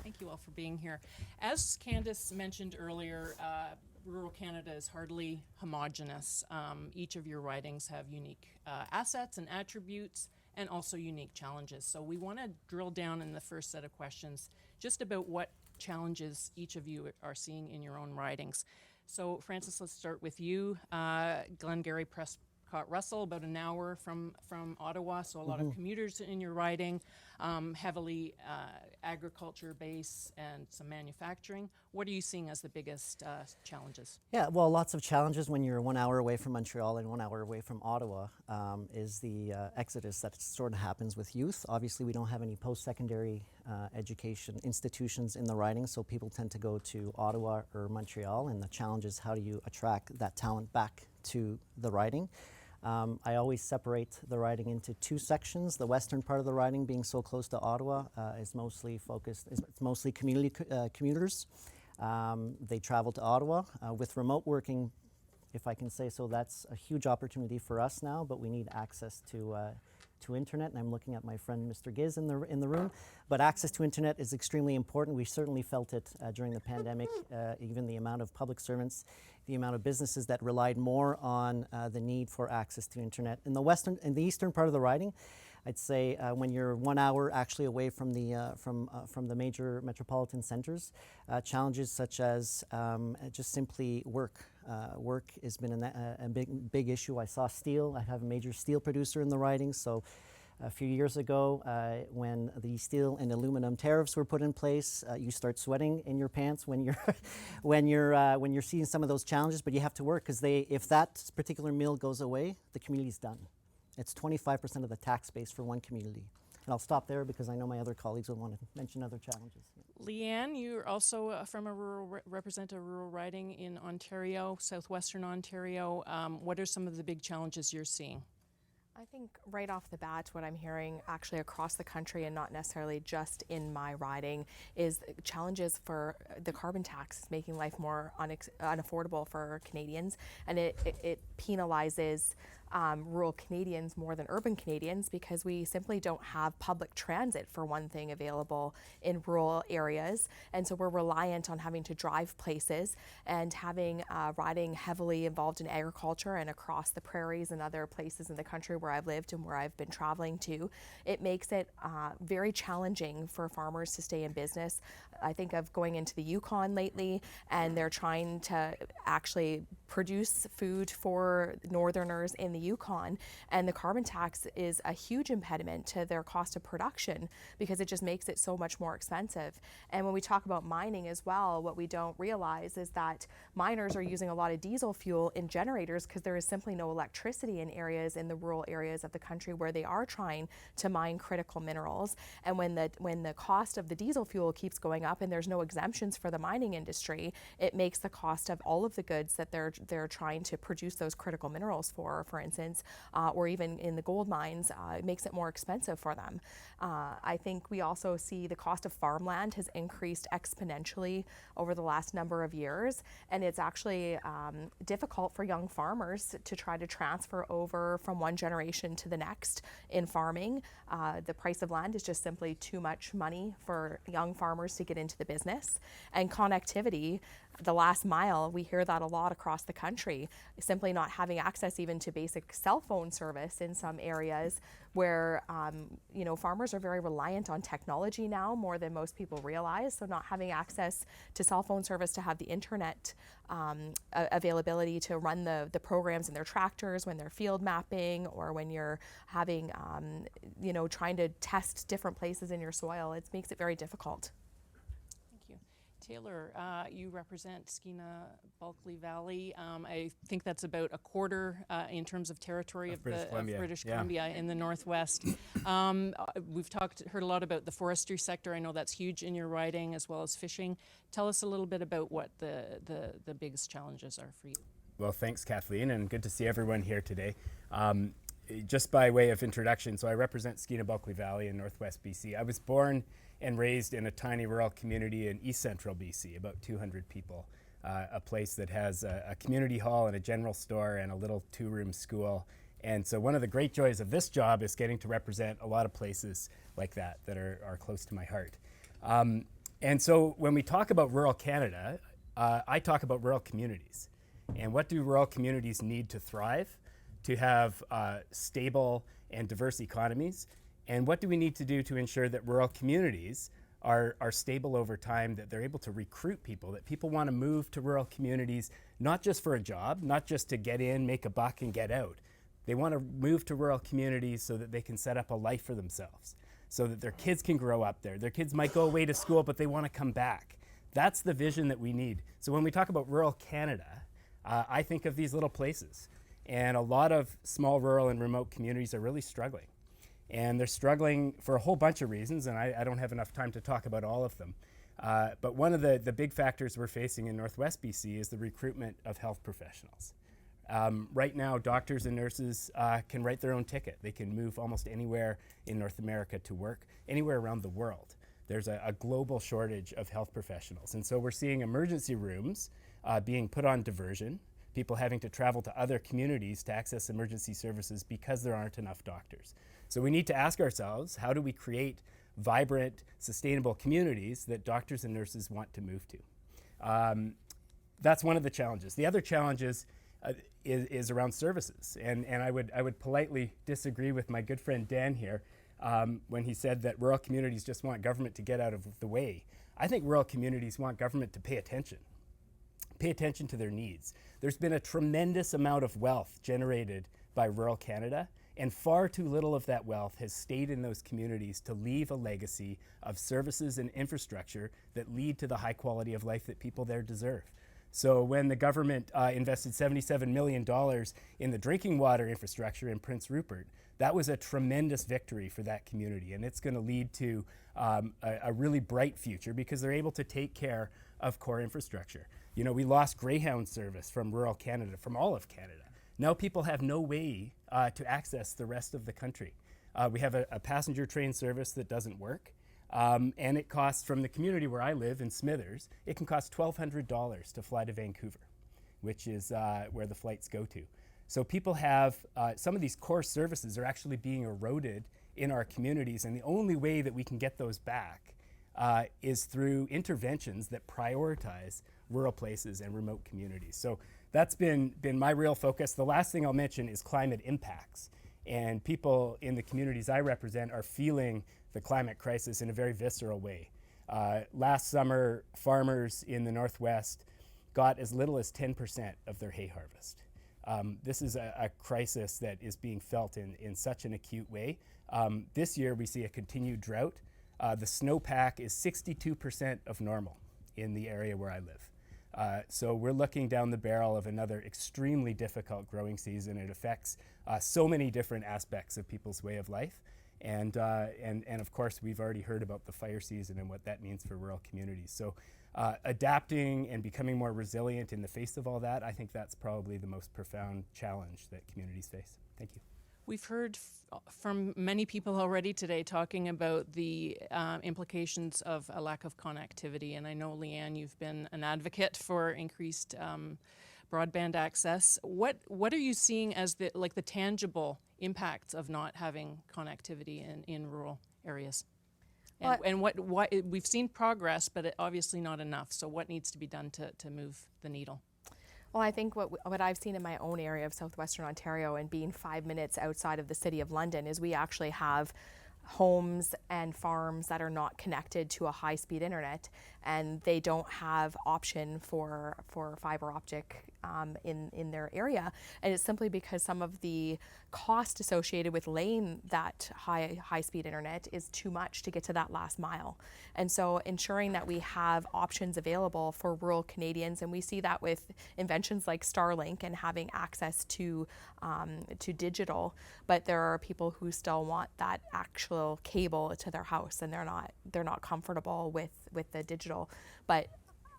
Thank you all for being here. As Candice mentioned earlier, rural Canada is hardly homogenous. Each of your ridings have unique assets and attributes and also unique challenges. So we want to drill down in the first set of questions just about what challenges each of you are seeing in your own ridings. So Frances, let's start with you. Glengarry Prescott Russell, about an hour from Ottawa, so a lot of commuters in your riding, heavily agriculture base and some manufacturing. What are you seeing as the biggest challenges? Yeah, well, lots of challenges when you're 1 hour away from Montreal and 1 hour away from Ottawa is the exodus that sort of happens with youth. Obviously, we don't have any post-secondary education institutions in the riding, so people tend to go to Ottawa or Montreal, and the challenge is how do you attract that talent back to the riding. I always separate the riding into two sections. The western part of the riding, being so close to Ottawa, is mostly focused. It's mostly commuters. They travel to Ottawa with remote working. If I can say so, that's a huge opportunity for us now. But we need access to internet, and I'm looking at my friend Mr. Giz in the room. But access to internet is extremely important. We certainly felt it during the pandemic. Even the amount of public servants, the amount of businesses that relied more on the need for access to internet. In the eastern part of the riding, I'd say when you're 1 hour actually away from the major metropolitan centers, challenges such as just simply work. Work has been a big issue. I saw steel. I have a major steel producer in the riding, so a few years ago, when the steel and aluminum tariffs were put in place, you start sweating in your pants when you're when you're seeing some of those challenges. But you have to work because if that particular mill goes away, the community's done. It's 25% of the tax base for one community. And I'll stop there because I know my other colleagues will want to mention other challenges. Leanne, you're also from a rural, represent a rural riding in Ontario, southwestern Ontario. What are some of the big challenges you're seeing? I think right off the bat, what I'm hearing actually across the country and not necessarily just in my riding is challenges for the carbon tax, making life more unaffordable for Canadians, and it penalizes rural Canadians more than urban Canadians because we simply don't have public transit, for one thing, available in rural areas. And so we're reliant on having to drive places, and having riding heavily involved in agriculture and across the prairies and other places in the country where I've lived and where I've been traveling to. It makes it very challenging for farmers to stay in business. I think of going into the Yukon lately, and they're trying to actually produce food for northerners in the Yukon, and the carbon tax is a huge impediment to their cost of production because it just makes it so much more expensive. And when we talk about mining as well, what we don't realize is that miners are using a lot of diesel fuel in generators because there is simply no electricity in the rural areas of the country where they are trying to mine critical minerals. And when the cost of the diesel fuel keeps going up and there's no exemptions for the mining industry, it makes the cost of all of the goods that they're trying to produce those critical minerals for instance, or even in the gold mines, it makes it more expensive for them. I think we also see the cost of farmland has increased exponentially over the last number of years, and it's actually difficult for young farmers to try to transfer over from one generation to the next in farming. The price of land is just simply too much money for young farmers to get into the business. And connectivity, the last mile, we hear that a lot across the country, simply not having access even to basic cell phone service in some areas where, you know, farmers are very reliant on technology now more than most people realize. So not having access to cell phone service, to have the internet availability to run the programs in their tractors when they're field mapping, or when you're having, you know, trying to test different places in your soil, it makes it very difficult. Thank you. Taylor, you represent Skeena Bulkley Valley. I think that's about a quarter in terms of territory of British Columbia. British Yeah. Columbia in the Northwest. We've heard a lot about the forestry sector. I know that's huge in your riding, as well as fishing. Tell us a little bit about what the biggest challenges are for you. Well, thanks, Kathleen, and good to see everyone here today. Just by way of introduction, so I represent Skeena Bulkley Valley in Northwest BC. I was born and raised in a tiny rural community in East Central BC, about 200 people. A place that has a community hall and a general store and a little 2-room school. And so one of the great joys of this job is getting to represent a lot of places like that are close to my heart. And so when we talk about rural Canada, I talk about rural communities. And what do rural communities need to thrive, to have stable and diverse economies? And what do we need to do to ensure that rural communities are stable over time, that they're able to recruit people, that people want to move to rural communities, not just for a job, not just to get in, make a buck, and get out. They want to move to rural communities so that they can set up a life for themselves, so that their kids can grow up there. Their kids might go away to school, but they want to come back. That's the vision that we need. So when we talk about rural Canada, I think of these little places. And a lot of small rural and remote communities are really struggling. And they're struggling for a whole bunch of reasons, and I don't have enough time to talk about all of them. But one of the big factors we're facing in Northwest BC is the recruitment of health professionals. Right now, doctors and nurses can write their own ticket. They can move almost anywhere in North America to work, anywhere around the world. There's a global shortage of health professionals. And so we're seeing emergency rooms being put on diversion, people having to travel to other communities to access emergency services because there aren't enough doctors. So we need to ask ourselves, how do we create vibrant, sustainable communities that doctors and nurses want to move to? That's one of the challenges. The other challenge is around services. And I would politely disagree with my good friend Dan here when he said that rural communities just want government to get out of the way. I think rural communities want government to pay attention to their needs. There's been a tremendous amount of wealth generated by rural Canada, and far too little of that wealth has stayed in those communities to leave a legacy of services and infrastructure that lead to the high quality of life that people there deserve. So when the government invested $77 million in the drinking water infrastructure in Prince Rupert, that was a tremendous victory for that community, and it's going to lead to a really bright future because they're able to take care of core infrastructure. You know, we lost Greyhound service from rural Canada, from all of Canada. Now people have no way to access the rest of the country. We have a passenger train service that doesn't work, and it costs, from the community where I live in Smithers, it can cost $1,200 to fly to Vancouver, which is where the flights go to. So people have, some of these core services are actually being eroded in our communities, and the only way that we can get those back is through interventions that prioritize rural places and remote communities. So that's been my real focus. The last thing I'll mention is climate impacts. And people in the communities I represent are feeling the climate crisis in a very visceral way. Last summer, farmers in the Northwest got as little as 10% of their hay harvest. This is a crisis that is being felt in such an acute way. This year we see a continued drought. The snowpack is 62% of normal in the area where I live. So we're looking down the barrel of another extremely difficult growing season. It affects so many different aspects of people's way of life. And of course, we've already heard about the fire season and what that means for rural communities. So adapting and becoming more resilient in the face of all that, I think that's probably the most profound challenge that communities face. Thank you. We've heard from many people already today talking about the implications of a lack of connectivity, and I know, Leanne, you've been an advocate for increased broadband access. What are you seeing as the tangible impacts of not having connectivity in rural areas? And what we've seen progress, but obviously not enough. So what needs to be done to move the needle? Well, I think what I've seen in my own area of southwestern Ontario and being 5 minutes outside of the city of London is we actually have homes and farms that are not connected to a high-speed internet, and they don't have option for fiber optic in their area, and it's simply because some of the cost associated with laying that high-speed internet is too much to get to that last mile. And so ensuring that we have options available for rural Canadians, and we see that with inventions like Starlink and having access to digital, but there are people who still want that actual cable to their house, and they're not comfortable with the digital. But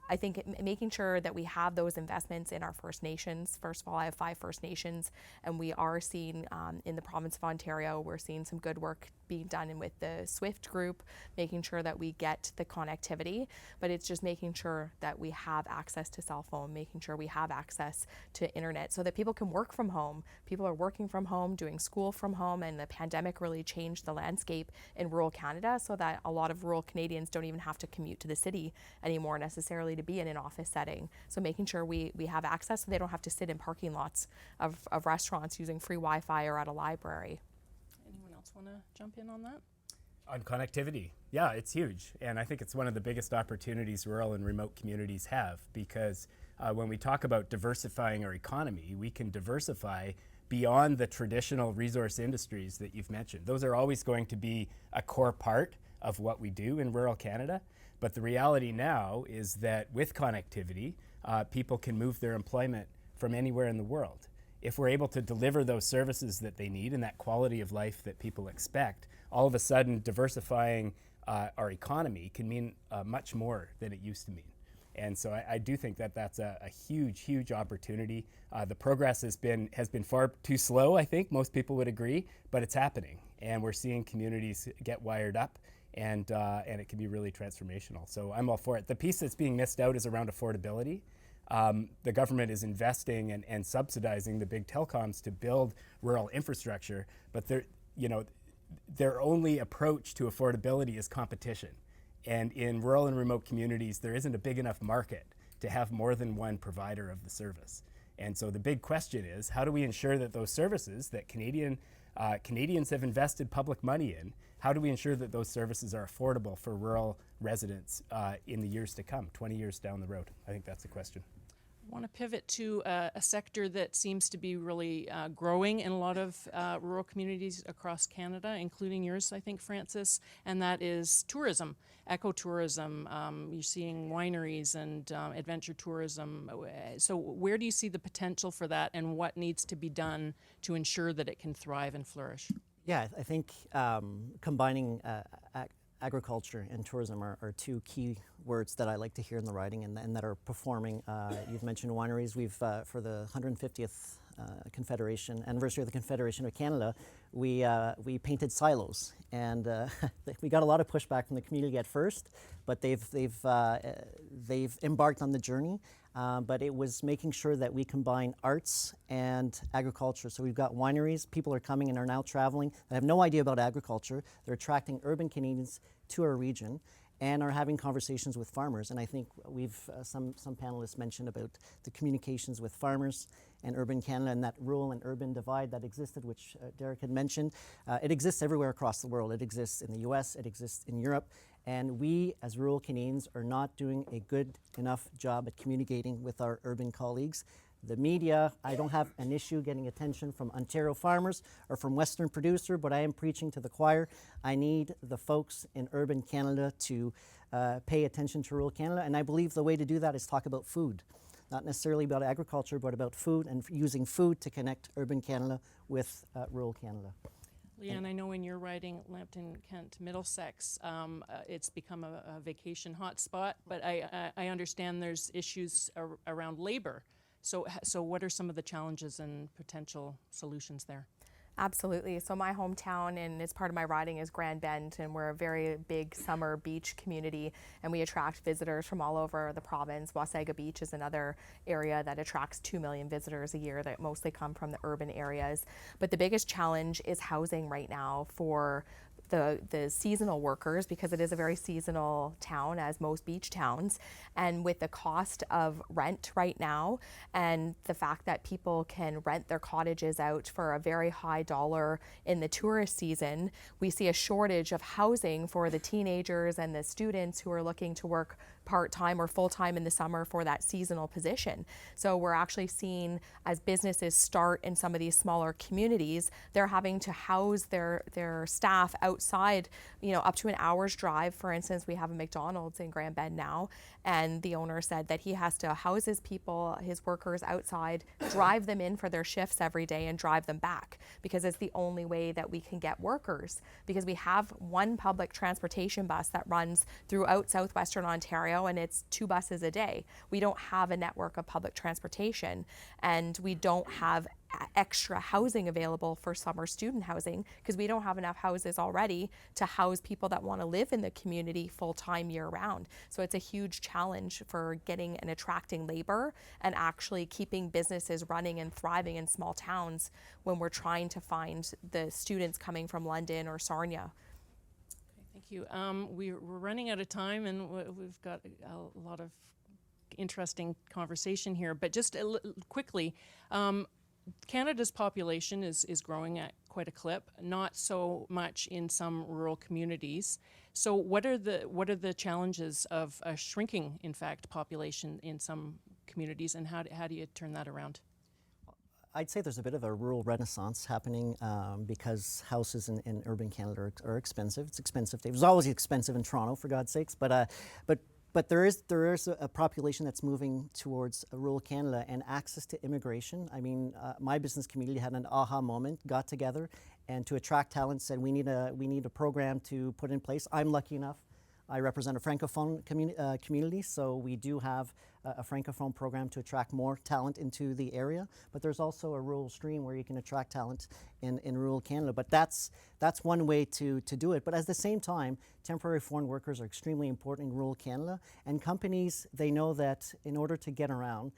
I think making sure that we have those investments in our First Nations. First of all, I have 5 First Nations, and we are seeing in the province of Ontario, we're seeing some good work being done with the SWIFT group, making sure that we get the connectivity, but it's just making sure that we have access to cell phone, making sure we have access to internet so that people can work from home. People are working from home, doing school from home, and the pandemic really changed the landscape in rural Canada so that a lot of rural Canadians don't even have to commute to the city anymore necessarily to be in an office setting. So making sure we have access so they don't have to sit in parking lots of restaurants using free Wi-Fi or at a library. Anyone else want to jump in on that? On connectivity, yeah, it's huge. And I think it's one of the biggest opportunities rural and remote communities have, because when we talk about diversifying our economy, we can diversify beyond the traditional resource industries that you've mentioned. Those are always going to be a core part of what we do in rural Canada. But the reality now is that with connectivity, people can move their employment from anywhere in the world. If we're able to deliver those services that they need and that quality of life that people expect, all of a sudden diversifying our economy can mean much more than it used to mean. And so I do think that that's a huge, huge opportunity. The progress has been far too slow, I think. Most people would agree, but it's happening. And we're seeing communities get wired up, and it can be really transformational. So I'm all for it. The piece that's being missed out is around affordability. The government is investing and subsidizing the big telecoms to build rural infrastructure, but their only approach to affordability is competition. And in rural and remote communities, there isn't a big enough market to have more than one provider of the service. And so the big question is, how do we ensure that those services that Canadians have invested public money in, how do we ensure that those services are affordable for rural residents in the years to come, 20 years down the road? I think that's the question. I want to pivot to a sector that seems to be really growing in a lot of rural communities across Canada, including yours, I think, Francis, and that is tourism, ecotourism. You're seeing wineries and adventure tourism. So where do you see the potential for that, and what needs to be done to ensure that it can thrive and flourish? Yeah, I think combining agriculture and tourism are 2 key words that I like to hear in the writing and that are performing. You've mentioned wineries. We've, for the 150th anniversary of the Confederation of Canada, we painted silos, and we got a lot of pushback from the community at first, but they've embarked on the journey. But it was making sure that we combine arts and agriculture. So we've got wineries. People are coming and are now traveling that have no idea about agriculture. They're attracting urban Canadians to our region and are having conversations with farmers. And I think we've some panelists mentioned about the communications with farmers and urban Canada and that rural and urban divide that existed, which Derek had mentioned. It exists everywhere across the world. It exists in the US, it exists in Europe. And we, as rural Canadians, are not doing a good enough job at communicating with our urban colleagues. The media, I don't have an issue getting attention from Ontario farmers or from Western producer, but I am preaching to the choir. I need the folks in urban Canada to pay attention to rural Canada. And I believe the way to do that is talk about food. Not necessarily about agriculture, but about food and using food to connect urban Canada with rural Canada. Leanne, I know in your writing, Lambton, Kent, Middlesex, it's become a vacation hotspot, but I understand there's issues around labor. So what are some of the challenges and potential solutions there? Absolutely. So my hometown, and it's part of my riding, is Grand Bend, and we're a very big summer beach community, and we attract visitors from all over the province. Wasaga Beach is another area that attracts 2 million visitors a year that mostly come from the urban areas. But the biggest challenge is housing right now for the seasonal workers, because it is a very seasonal town, as most beach towns, and with the cost of rent right now and the fact that people can rent their cottages out for a very high dollar in the tourist season, we see a shortage of housing for the teenagers and the students who are looking to work part-time or full-time in the summer for that seasonal position. So we're actually seeing, as businesses start in some of these smaller communities, they're having to house their staff outside, up to an hour's drive. For instance, we have a McDonald's in Grand Bend now, and the owner said that he has to house his people, his workers outside, drive them in for their shifts every day and drive them back, because it's the only way that we can get workers, because we have one public transportation bus that runs throughout southwestern Ontario, and it's 2 buses a day. We don't have a network of public transportation, and we don't have extra housing available for summer student housing, because we don't have enough houses already to house people that want to live in the community full-time year-round. So it's a huge challenge for getting and attracting labor and actually keeping businesses running and thriving in small towns when we're trying to find the students coming from London or Sarnia. Thank you. We're running out of time, and we've got a lot of interesting conversation here. But just quickly, Canada's population is growing at quite a clip, not so much in some rural communities. So what are the challenges of a shrinking, in fact, population in some communities, and how do you turn that around? I'd say there's a bit of a rural renaissance happening because houses in urban Canada are expensive. It's expensive. It was always expensive in Toronto, for God's sakes. But there is a population that's moving towards rural Canada, and access to immigration. I mean, my business community had an aha moment, got together, and to attract talent said we need a program to put in place. I'm lucky enough. I represent a Francophone community, so we do have a Francophone program to attract more talent into the area, but there's also a rural stream where you can attract talent in rural Canada. But that's one way to do it. But at the same time, temporary foreign workers are extremely important in rural Canada, and companies, they know that in order to get around,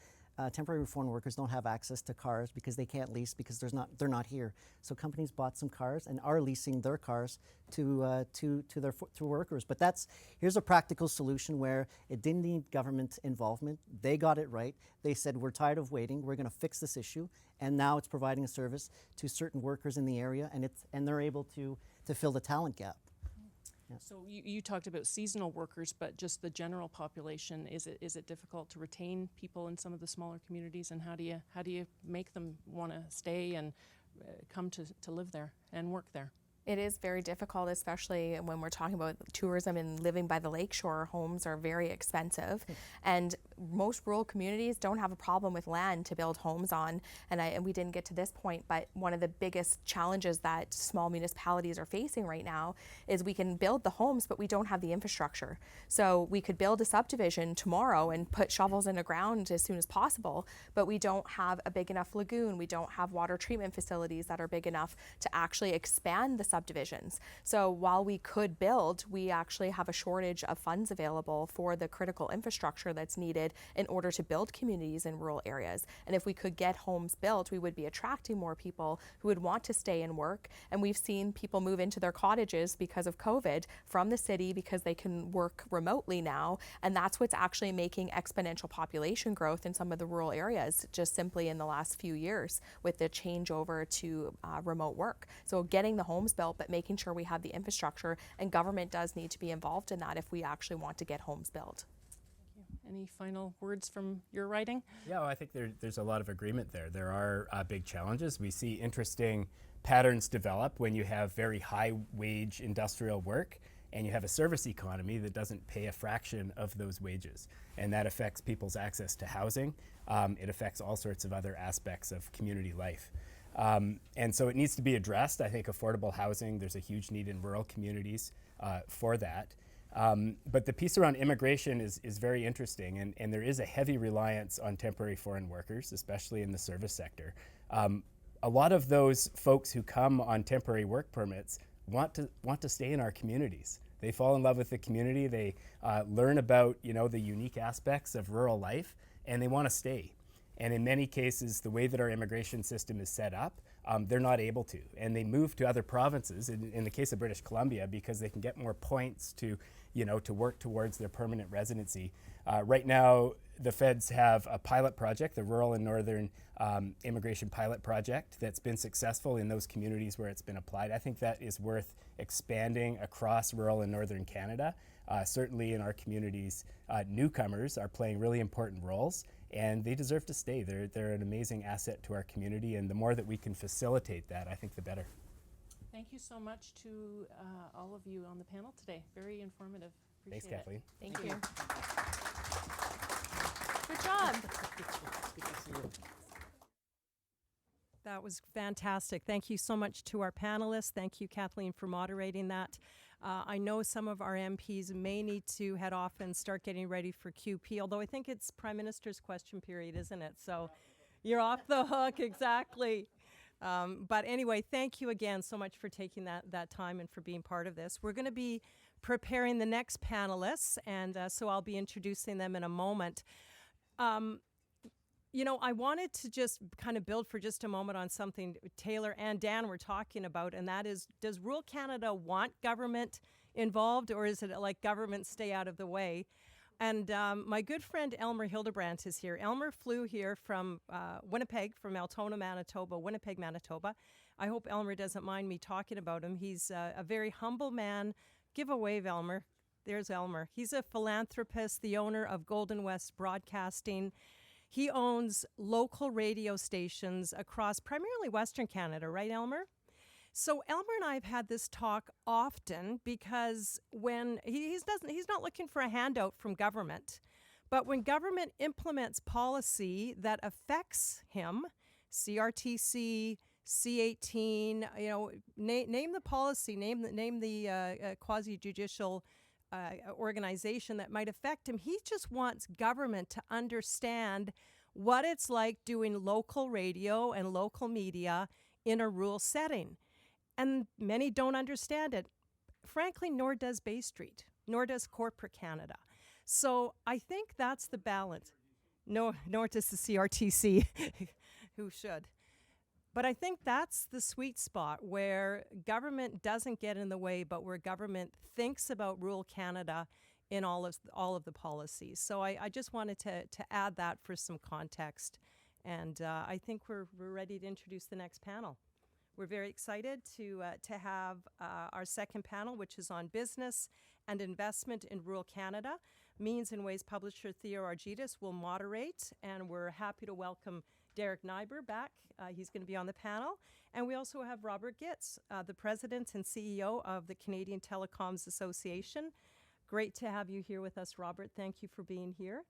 temporary foreign workers don't have access to cars because they can't lease because they're not here. So companies bought some cars and are leasing their cars to their workers. But here's a practical solution where it didn't need government involvement. They got it right. They said, we're tired of waiting. We're going to fix this issue. And now it's providing a service to certain workers in the area, and they're able to fill the talent gap. Yeah. So you talked about seasonal workers, but just the general population, is it difficult to retain people in some of the smaller communities, and how do you make them want to stay and come to live there and work there? It is very difficult, especially when we're talking about tourism and living by the lakeshore. Homes are very expensive, and most rural communities don't have a problem with land to build homes on. And we didn't get to this point, but one of the biggest challenges that small municipalities are facing right now is we can build the homes, but we don't have the infrastructure. So we could build a subdivision tomorrow and put shovels in the ground as soon as possible, but we don't have a big enough lagoon. We don't have water treatment facilities that are big enough to actually expand the subdivisions. So while we could build, we actually have a shortage of funds available for the critical infrastructure that's needed in order to build communities in rural areas. And if we could get homes built, we would be attracting more people who would want to stay and work. And we've seen people move into their cottages because of COVID from the city because they can work remotely now. And that's what's actually making exponential population growth in some of the rural areas just simply in the last few years with the changeover to remote work. So getting the homes built, but making sure we have the infrastructure, and government does need to be involved in that if we actually want to get homes built. Any final words from your writing? Yeah, well, I think there's a lot of agreement there. There are big challenges. We see interesting patterns develop when you have very high wage industrial work and you have a service economy that doesn't pay a fraction of those wages. And that affects people's access to housing. It affects all sorts of other aspects of community life. And so it needs to be addressed. I think affordable housing, there's a huge need in rural communities for that. But the piece around immigration is very interesting, and there is a heavy reliance on temporary foreign workers, especially in the service sector. A lot of those folks who come on temporary work permits want to stay in our communities. They fall in love with the community, they learn about the unique aspects of rural life, and they want to stay. And in many cases, the way that our immigration system is set up, they're not able to. And they move to other provinces, in the case of British Columbia, because they can get more points to, to work towards their permanent residency. Right now, the feds have a pilot project, the Rural and Northern Immigration Pilot Project, that's been successful in those communities where it's been applied. I think that is worth expanding across rural and northern Canada. Certainly in our communities, newcomers are playing really important roles, and they deserve to stay. They're an amazing asset to our community, and the more that we can facilitate that, I think the better. Thank you so much to all of you on the panel today. Very informative. Thanks, Appreciate Kathleen. Thank you. Good job. That was fantastic. Thank you so much to our panelists. Thank you, Kathleen, for moderating that. I know some of our MPs may need to head off and start getting ready for QP, although I think it's Prime Minister's question period, isn't it? So you're off the hook, exactly. But anyway, thank you again so much for taking that time and for being part of this. We're going to be preparing the next panelists, and so I'll be introducing them in a moment. You know, I wanted to just kind of build for just a moment on something Taylor and Dan were talking about, and that is, does rural Canada want government involved, or is it like government stay out of the way? And my good friend Elmer Hildebrandt is here. Elmer flew here from Winnipeg, from Altona, Manitoba, Winnipeg, Manitoba. I hope Elmer doesn't mind me talking about him. He's a very humble man. Give a wave, Elmer. There's Elmer. He's a philanthropist, the owner of Golden West Broadcasting. He owns local radio stations across primarily Western Canada, right, Elmer? So Elmer and I have had this talk often because when he's not looking for a handout from government, but when government implements policy that affects him, CRTC, C18, you know, name the policy, name the quasi-judicial organization that might affect him. He just wants government to understand what it's like doing local radio and local media in a rural setting. And many don't understand it. Frankly, nor does Bay Street, nor does corporate Canada. So I think that's the balance. No, nor does the CRTC, who should. But I think that's the sweet spot where government doesn't get in the way, but where government thinks about rural Canada in all of the policies. So I just wanted to add that for some context. And I think we're ready to introduce the next panel. We're very excited to have our second panel, which is on business and investment in rural Canada. Means and Ways publisher Theo Argyris will moderate, and we're happy to welcome Derek NIGHBOR back. He's going to be on the panel. And we also have Robert Gitz, the president and CEO of the Canadian Telecoms Association. Great to have you here with us, Robert. Thank you for being here.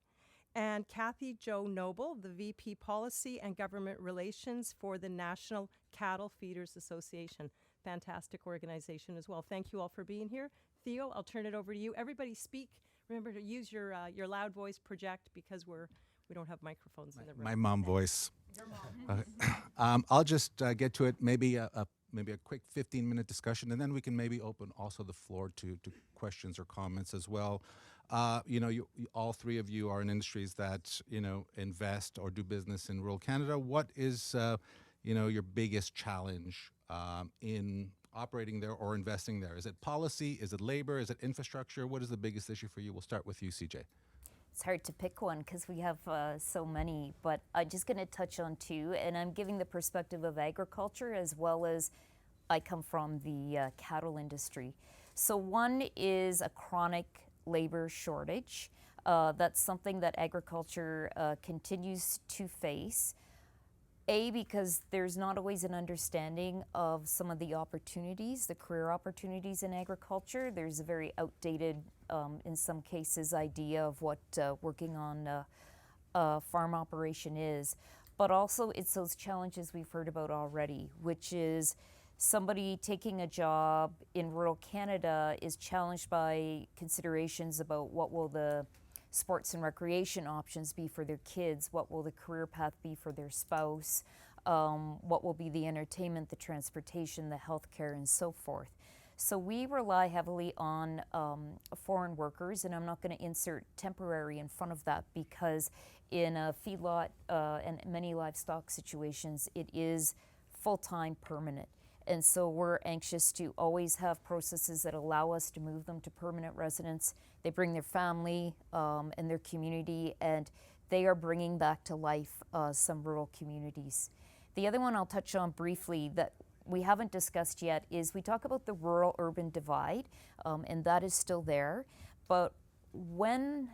And Kathy Jo Noble, the VP Policy and Government Relations for the National Cattle Feeders Association. Fantastic organization as well. Thank you all for being here. Theo, I'll turn it over to you. Everybody speak. Remember to use your loud voice project because we don't have microphones in the room. My mom voice. Your mom. I'll just get to it. Maybe a quick 15-minute discussion, and then we can maybe open also the floor to questions or comments as well. You know, all three of you are in industries that invest or do business in rural Canada. What is your biggest challenge in operating there or investing there? Is it policy? Is it labor? Is it infrastructure? What is the biggest issue for you? We'll start with you, CJ. It's hard to pick one because we have so many, but I'm just going to touch on two, and I'm giving the perspective of agriculture as well as I come from the cattle industry. So one is a chronic labor shortage. That's something that agriculture continues to face. Because there's not always an understanding of some of the opportunities, the career opportunities in agriculture. There's a very outdated, in some cases, idea of what working on a farm operation is. But also it's those challenges we've heard about already, which is somebody taking a job in rural Canada is challenged by considerations about what will the sports and recreation options be for their kids, what will the career path be for their spouse, what will be the entertainment, the transportation, the healthcare, and so forth. So we rely heavily on foreign workers, and I'm not going to insert temporary in front of that because in a feedlot and many livestock situations, it is full-time permanent. And so we're anxious to always have processes that allow us to move them to permanent residence. They bring their family and their community, and they are bringing back to life some rural communities. The other one I'll touch on briefly that we haven't discussed yet is we talk about the rural-urban divide, and that is still there. But when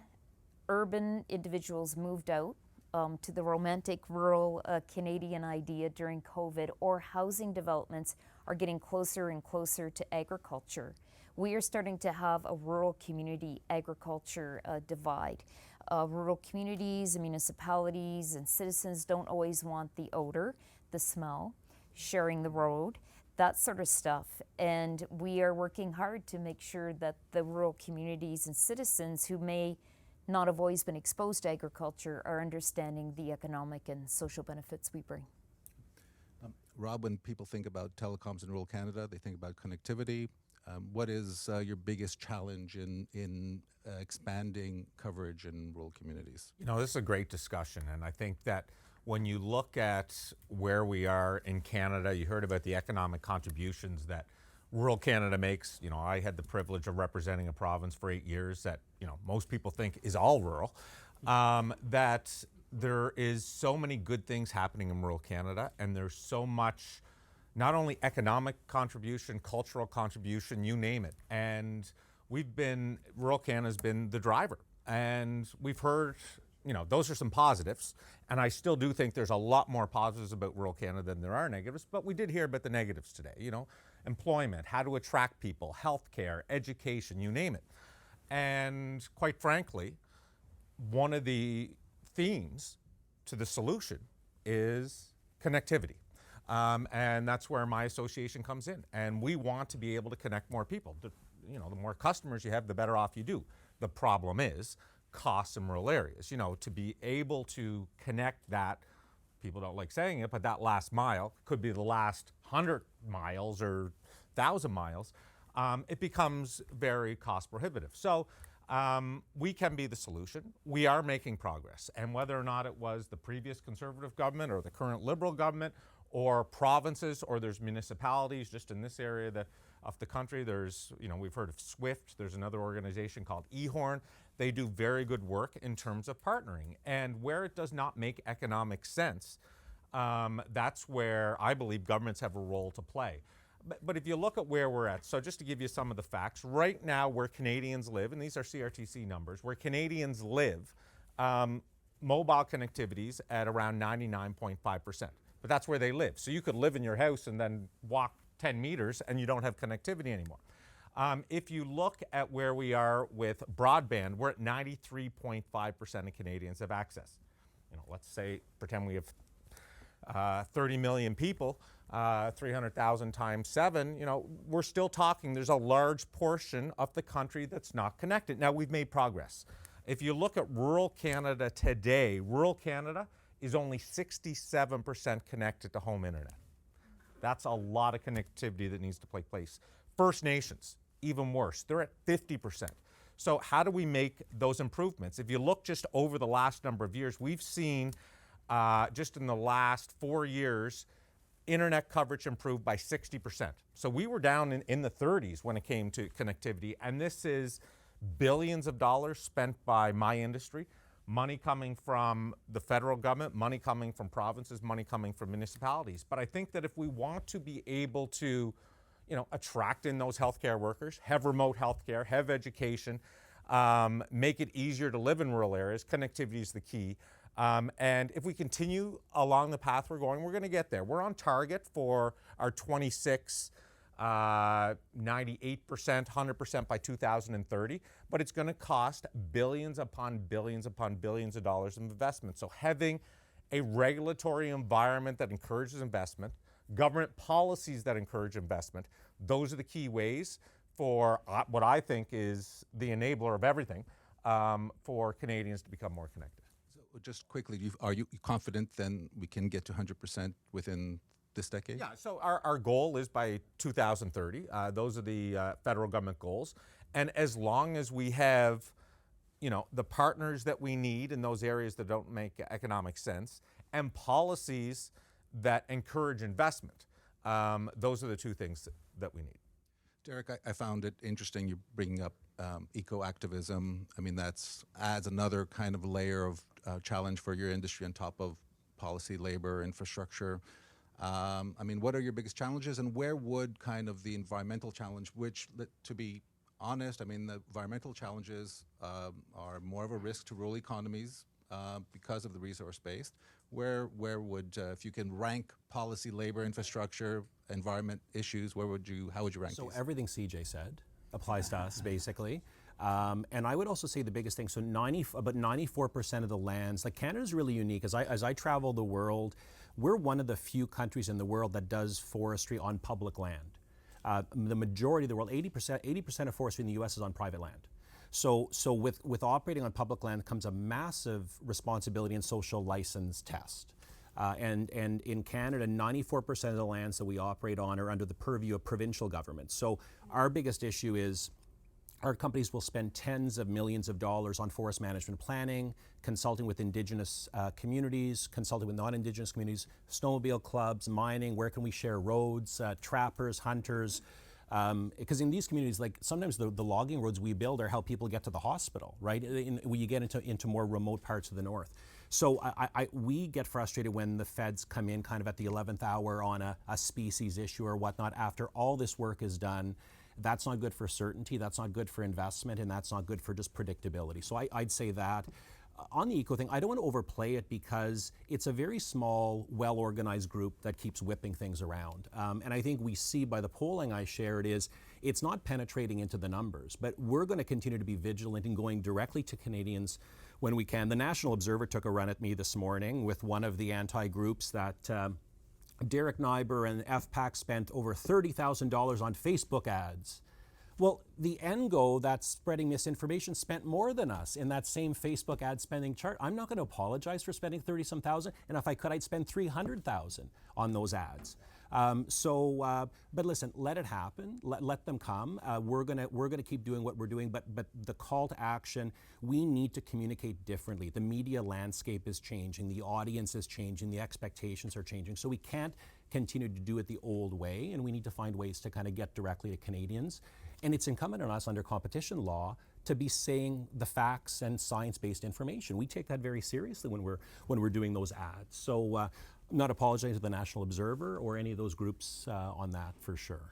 urban individuals moved out to the romantic rural Canadian idea during COVID, or housing developments are getting closer and closer to agriculture, we are starting to have a rural community agriculture divide. Rural communities and municipalities and citizens don't always want the odor, the smell, sharing the road, that sort of stuff. And we are working hard to make sure that the rural communities and citizens who may not have always been exposed to agriculture are understanding the economic and social benefits we bring. Rob, when people think about telecoms in rural Canada, they think about connectivity. What is your biggest challenge in expanding coverage in rural communities? You know, this is a great discussion, and I think that when you look at where we are in Canada, you heard about the economic contributions that rural Canada makes. You know, I had the privilege of representing a province for 8 years that, you know, most people think is all rural. That there is so many good things happening in rural Canada, and there's so much, not only economic contribution, cultural contribution, you name it. And rural Canada's been the driver. And we've heard, you know, those are some positives. And I still do think there's a lot more positives about rural Canada than there are negatives, but we did hear about the negatives today, you know, employment, how to attract people, healthcare, education, you name it. And quite frankly, one of the themes to the solution is connectivity. And that's where my association comes in. And we want to be able to connect more people. You know, the more customers you have, the better off you do. The problem is costs in rural areas. You know, to be able to connect that, people don't like saying it, but that last mile could be the last 100 miles or 1,000 miles. It becomes very cost prohibitive. So we can be the solution. We are making progress. And whether or not it was the previous Conservative government or the current Liberal government or provinces, or there's municipalities just in this area of the country, there's, you know, we've heard of SWIFT, there's another organization called eHorn. They do very good work in terms of partnering. And where it does not make economic sense, that's where I believe governments have a role to play. But if you look at where we're at, so just to give you some of the facts, right now where Canadians live, and these are CRTC numbers, where Canadians live, mobile connectivity's at around 99.5%. But that's where they live. So you could live in your house and then walk 10 meters and you don't have connectivity anymore. If you look at where we are with broadband, we're at 93.5% of Canadians have access. You know, let's say, pretend we have 30 million people, 300,000 times 7, you know, we're still talking, there's a large portion of the country that's not connected. Now, we've made progress. If you look at rural Canada today, rural Canada is only 67% connected to home internet. That's a lot of connectivity that needs to take place. First Nations, even worse, they're at 50%. So how do we make those improvements? If you look just over the last number of years, we've seen just in the last 4 years, internet coverage improved by 60%. So we were down in the 30s when it came to connectivity, and this is billions of dollars spent by my industry, money coming from the federal government, money coming from provinces, money coming from municipalities. But I think that if we want to be able to, you know, attract in those healthcare workers, have remote healthcare, have education, make it easier to live in rural areas, connectivity is the key. And if we continue along the path we're going, we're going to get there. We're on target for our 26, 98%, 100% by 2030, but it's going to cost billions upon billions upon billions of dollars of investment. So having a regulatory environment that encourages investment, government policies that encourage investment, those are the key ways for what I think is the enabler of everything for Canadians to become more connected. So just quickly, are you confident then we can get to 100% within this decade? Yeah, so our goal is by 2030. Those are the federal government goals. And as long as we have, you know, the partners that we need in those areas that don't make economic sense, and policies that encourage investment. Those are the two things that we need. Derek, I found it interesting you bringing up eco-activism. I mean, that's adds another kind of layer of challenge for your industry on top of policy, labor, infrastructure. I mean, what are your biggest challenges, and where would kind of the environmental challenge, which, to be honest, I mean, the environmental challenges are more of a risk to rural economies because of the resource base. Where would, if you can rank policy, labor, infrastructure, environment issues, how would you rank So these? everything CJ said applies to us, basically. And I would also say the biggest thing, so about 94% of the lands, like Canada's really unique. As I travel the world, we're one of the few countries in the world that does forestry on public land. The majority of the world, 80% of forestry in the US is on private land. So with operating on public land comes a massive responsibility and social license test. And in Canada, 94% of the lands that we operate on are under the purview of provincial governments. So our biggest issue is our companies will spend tens of millions of dollars on forest management planning, consulting with Indigenous communities, consulting with non-Indigenous communities, snowmobile clubs, mining, where can we share roads, trappers, hunters. Because in these communities, like sometimes the logging roads we build are how people get to the hospital, right? When you get into more remote parts of the north. So we get frustrated when the feds come in kind of at the 11th hour on a species issue or whatnot after all this work is done. That's not good for certainty, that's not good for investment, and that's not good for just predictability. So I'd say that. On the eco thing, I don't want to overplay it because it's a very small, well-organized group that keeps whipping things around. And I think we see by the polling I shared is it's not penetrating into the numbers, but we're going to continue to be vigilant in going directly to Canadians when we can. The National Observer took a run at me this morning with one of the anti-groups that Derek NIGHBOR and FPAC spent over $30,000 on Facebook ads. Well, the NGO that's spreading misinformation spent more than us in that same Facebook ad spending chart. I'm not going to apologize for spending 30-some thousand, and if I could, I'd spend 300,000 on those ads. But listen, let it happen. Let them come. We're gonna keep doing what we're doing. But the call to action, we need to communicate differently. The media landscape is changing. The audience is changing. The expectations are changing. So we can't continue to do it the old way, and we need to find ways to kind of get directly to Canadians. And it's incumbent on us under competition law to be saying the facts and science-based information. We take that very seriously when we're doing those ads. So I'm not apologizing to the National Observer or any of those groups on that for sure.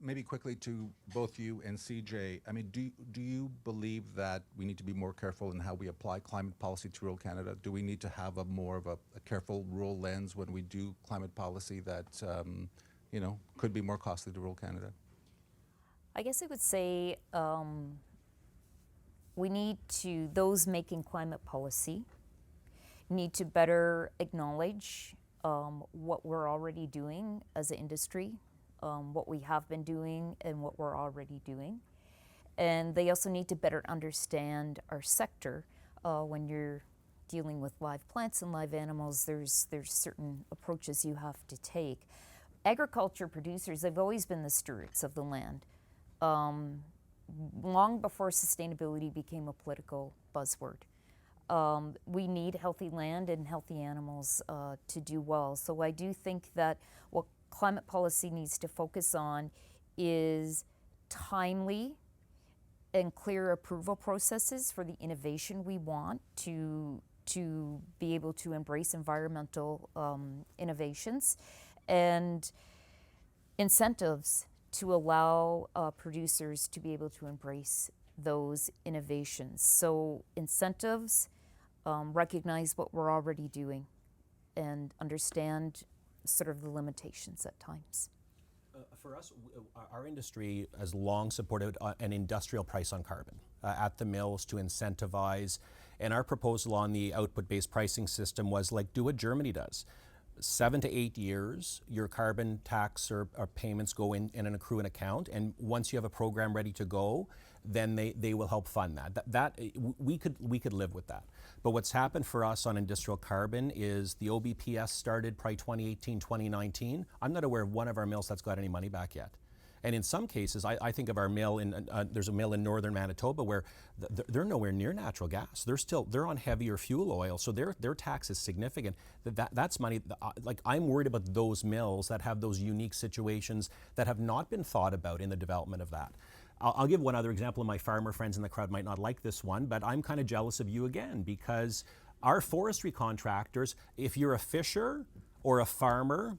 Maybe quickly to both you and CJ, I mean, do you believe that we need to be more careful in how we apply climate policy to rural Canada? Do we need to have more of a careful rural lens when we do climate policy that, could be more costly to rural Canada? I guess I would say we need to, those making climate policy, need to better acknowledge what we're already doing as an industry, what we have been doing and what we're already doing. And they also need to better understand our sector. When you're dealing with live plants and live animals, there's certain approaches you have to take. Agriculture producers have always been the stewards of the land. Long before sustainability became a political buzzword. We need healthy land and healthy animals to do well. So I do think that what climate policy needs to focus on is timely and clear approval processes for the innovation we want to be able to embrace environmental innovations, and incentives to allow producers to be able to embrace those innovations. So incentives, recognize what we're already doing and understand sort of the limitations at times. For us, our industry has long supported an industrial price on carbon at the mills to incentivize, and our proposal on the output-based pricing system was like, do what Germany does. 7 to 8 years, your carbon tax or payments go in an accruing account, and once you have a program ready to go, then they will help fund that. We could live with that. But what's happened for us on industrial carbon is the OBPS started probably 2018, 2019. I'm not aware of one of our mills that's got any money back yet. And in some cases, I think of our mill in, there's a mill in northern Manitoba where they're nowhere near natural gas. They're on heavier fuel oil, so their tax is significant. That's money, like I'm worried about those mills that have those unique situations that have not been thought about in the development of that. I'll give one other example, and my farmer friends in the crowd might not like this one, but I'm kind of jealous of you again, because our forestry contractors, if you're a fisher or a farmer,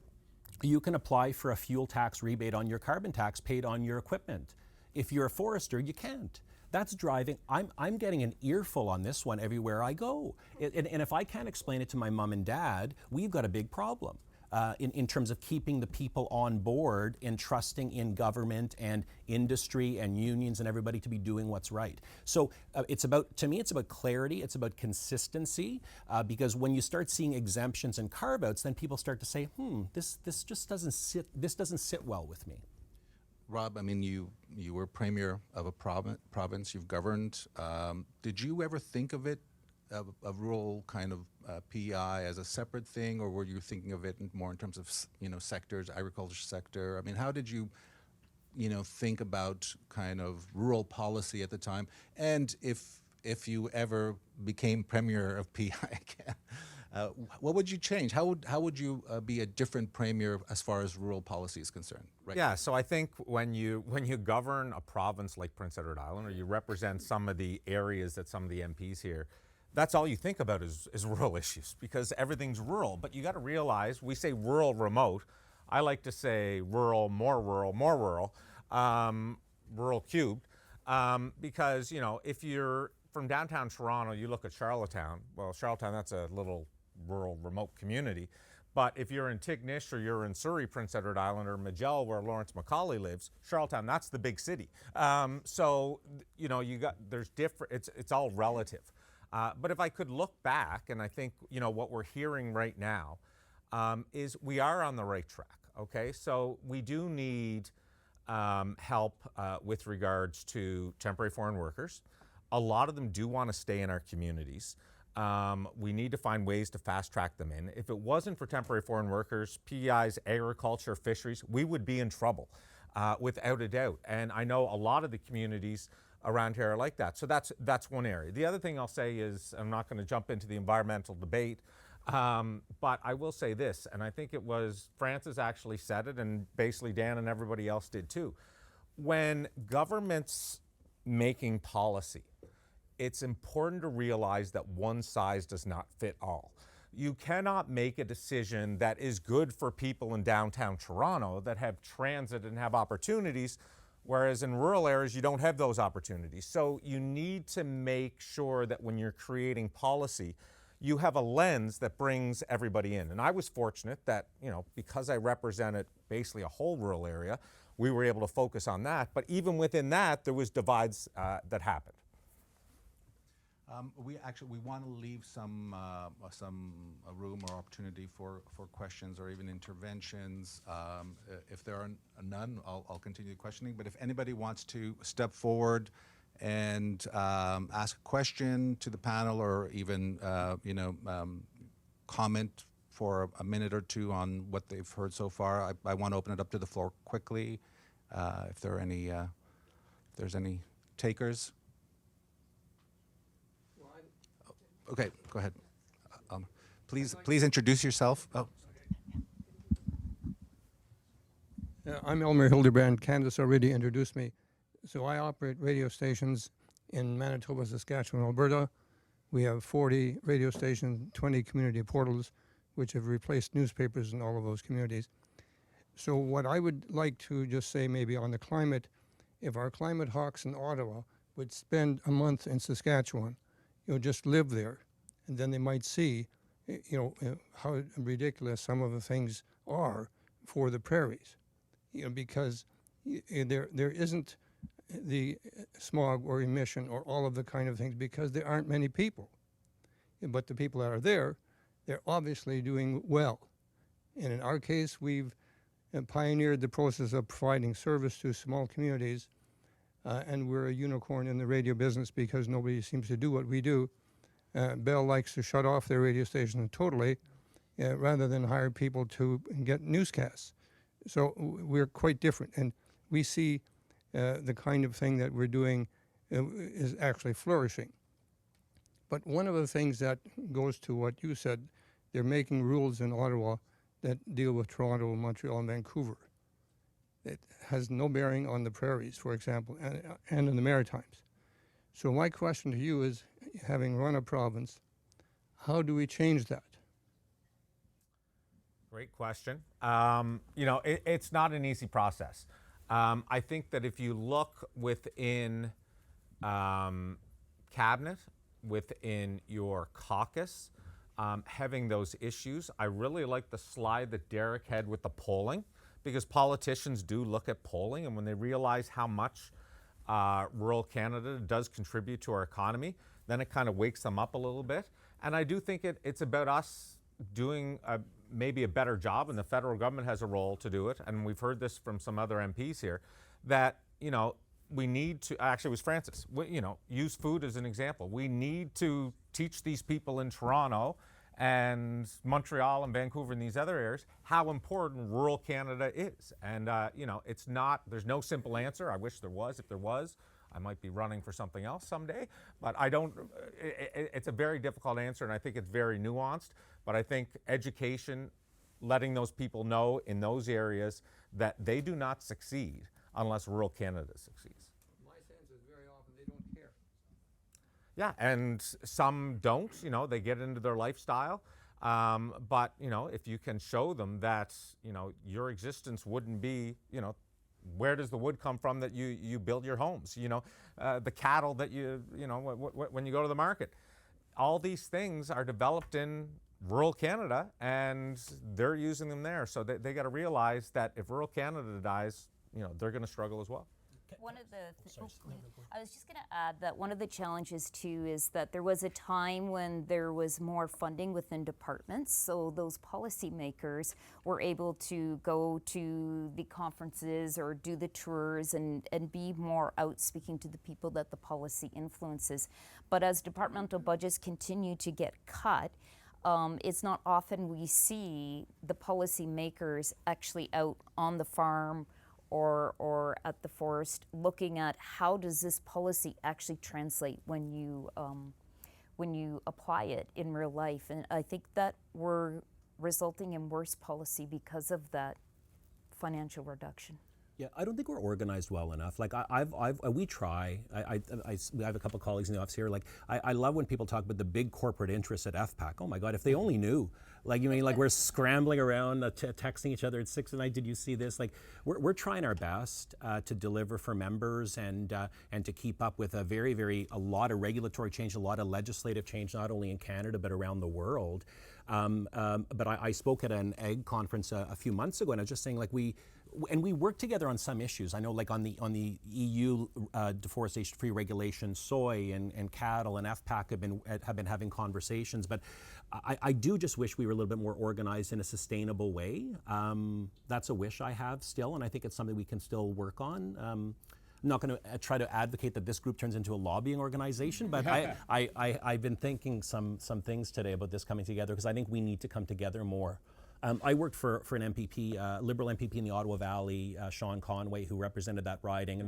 you can apply for a fuel tax rebate on your carbon tax paid on your equipment. If you're a forester, you can't. That's driving, I'm getting an earful on this one everywhere I go. And if I can't explain it to my mom and dad, we've got a big problem. In terms of keeping the people on board and trusting in government and industry and unions and everybody to be doing what's right. So to me, it's about clarity, it's about consistency, because when you start seeing exemptions and carve-outs, then people start to say, this just doesn't sit well with me. Rob, I mean, you were premier of a province, you've governed. Did you ever think of it, a rural kind of PEI as a separate thing, or were you thinking of it more in terms of, sectors, agriculture sector? I mean, how did you, think about kind of rural policy at the time? And if you ever became premier of PEI again, what would you change? How would you be a different premier as far as rural policy is concerned? Right? Yeah, so I think when you govern a province like Prince Edward Island, or you represent some of the areas that some of the MPs here, that's all you think about is rural issues, because everything's rural. But you got to realize, we say rural remote. I like to say rural, more rural, rural cubed, because, if you're from downtown Toronto, you look at Charlottetown. Well, Charlottetown, that's a little rural remote community. But if you're in Tignish, or you're in Surrey, Prince Edward Island, or Magell, where Lawrence Macaulay lives, Charlottetown, that's the big city. So, there's different, it's all relative. But if I could look back, and I think, what we're hearing right now is we are on the right track, okay? So we do need help with regards to temporary foreign workers. A lot of them do want to stay in our communities. We need to find ways to fast track them in. If it wasn't for temporary foreign workers, PEIs, agriculture, fisheries, we would be in trouble, without a doubt. And I know a lot of the communities around here are like that. So that's one area. The other thing I'll say is, I'm not going to jump into the environmental debate, but I will say this, and I think it was Francis actually said it, and basically Dan and everybody else did too. When government's making policy, it's important to realize that one size does not fit all. You cannot make a decision that is good for people in downtown Toronto that have transit and have opportunities, whereas in rural areas, you don't have those opportunities. So you need to make sure that when you're creating policy, you have a lens that brings everybody in. And I was fortunate that, because I represented basically a whole rural area, we were able to focus on that. But even within that, there was divides that happened. We want to leave some room or opportunity for questions or even interventions. If there are none, I'll continue the questioning. But if anybody wants to step forward and ask a question to the panel, or even comment for a minute or two on what they've heard so far, I want to open it up to the floor quickly. If there are any, if there's any takers. Okay, go ahead. Please introduce yourself. Oh. I'm Elmer Hildebrand. Candice already introduced me. So I operate radio stations in Manitoba, Saskatchewan, Alberta. We have 40 radio stations, 20 community portals, which have replaced newspapers in all of those communities. So what I would like to just say maybe on the climate, if our climate hawks in Ottawa would spend a month in Saskatchewan, just live there, and then they might see, how ridiculous some of the things are for the prairies, because there isn't the smog or emission or all of the kind of things, because there aren't many people. But the people that are there, they're obviously doing well. And in our case, we've pioneered the process of providing service to small communities, and we're a unicorn in the radio business because nobody seems to do what we do. Bell likes to shut off their radio station totally, rather than hire people to get newscasts. So we're quite different. And we see the kind of thing that we're doing is actually flourishing. But one of the things that goes to what you said, they're making rules in Ottawa that deal with Toronto, Montreal, and Vancouver. It has no bearing on the prairies, for example, and in the Maritimes. So my question to you is, having run a province, how do we change that? Great question. You know, it's not an easy process. I think that if you look within cabinet, within your caucus, having those issues, I really like the slide that Derek had with the polling, because politicians do look at polling, and when they realize how much rural Canada does contribute to our economy, then it kind of wakes them up a little bit. And I do think it's about us doing maybe a better job, and the federal government has a role to do it. And we've heard this from some other MPs here, that, you know, we need to, actually it was Francis, you know, use food as an example. We need to teach these people in Toronto and Montreal and Vancouver and these other areas how important rural Canada is. And, you know, it's not, there's no simple answer. I wish there was. If there was, I might be running for something else someday. But I don't, it's a very difficult answer, and I think it's very nuanced. But I think education, letting those people know in those areas that they do not succeed unless rural Canada succeeds. My sense is very often they don't care. Yeah, and some don't, you know, they get into their lifestyle. But, you know, if you can show them that, you know, your existence wouldn't be, you know, where does the wood come from that you build your homes? You know, the cattle that you know, when you go to the market. All these things are developed in rural Canada, and they're using them there. So they got to realize that if rural Canada dies, you know, they're going to struggle as well. One of the I was just going to add that one of the challenges too is that there was a time when there was more funding within departments, so those policymakers were able to go to the conferences or do the tours and be more out speaking to the people that the policy influences. But as departmental budgets continue to get cut, it's not often we see the policymakers actually out on the farm or at the forest looking at how does this policy actually translate when you apply it in real life. And I think that we're resulting in worse policy because of that financial reduction. Yeah, I don't think we're organized well enough. Like we try. I have a couple of colleagues in the office here. Like I love when people talk about the big corporate interests at FPAC. Oh my God, if they only knew. Like, you mean, like we're scrambling around, texting each other at 6 at night. Did you see this? Like we're trying our best to deliver for members and to keep up with a lot of regulatory change, a lot of legislative change, not only in Canada but around the world. But I spoke at an egg conference a few months ago, and I was just saying, like, we work together on some issues. I know, like on the EU deforestation-free regulation, soy and cattle and FPAC have been having conversations. But I do just wish we were a little bit more organized in a sustainable way. That's a wish I have still, and I think it's something we can still work on. I'm not going to try to advocate that this group turns into a lobbying organization, but I've been thinking some things today about this coming together, because I think we need to come together more. I worked for an MPP, Liberal MPP in the Ottawa Valley, Sean Conway, who represented that riding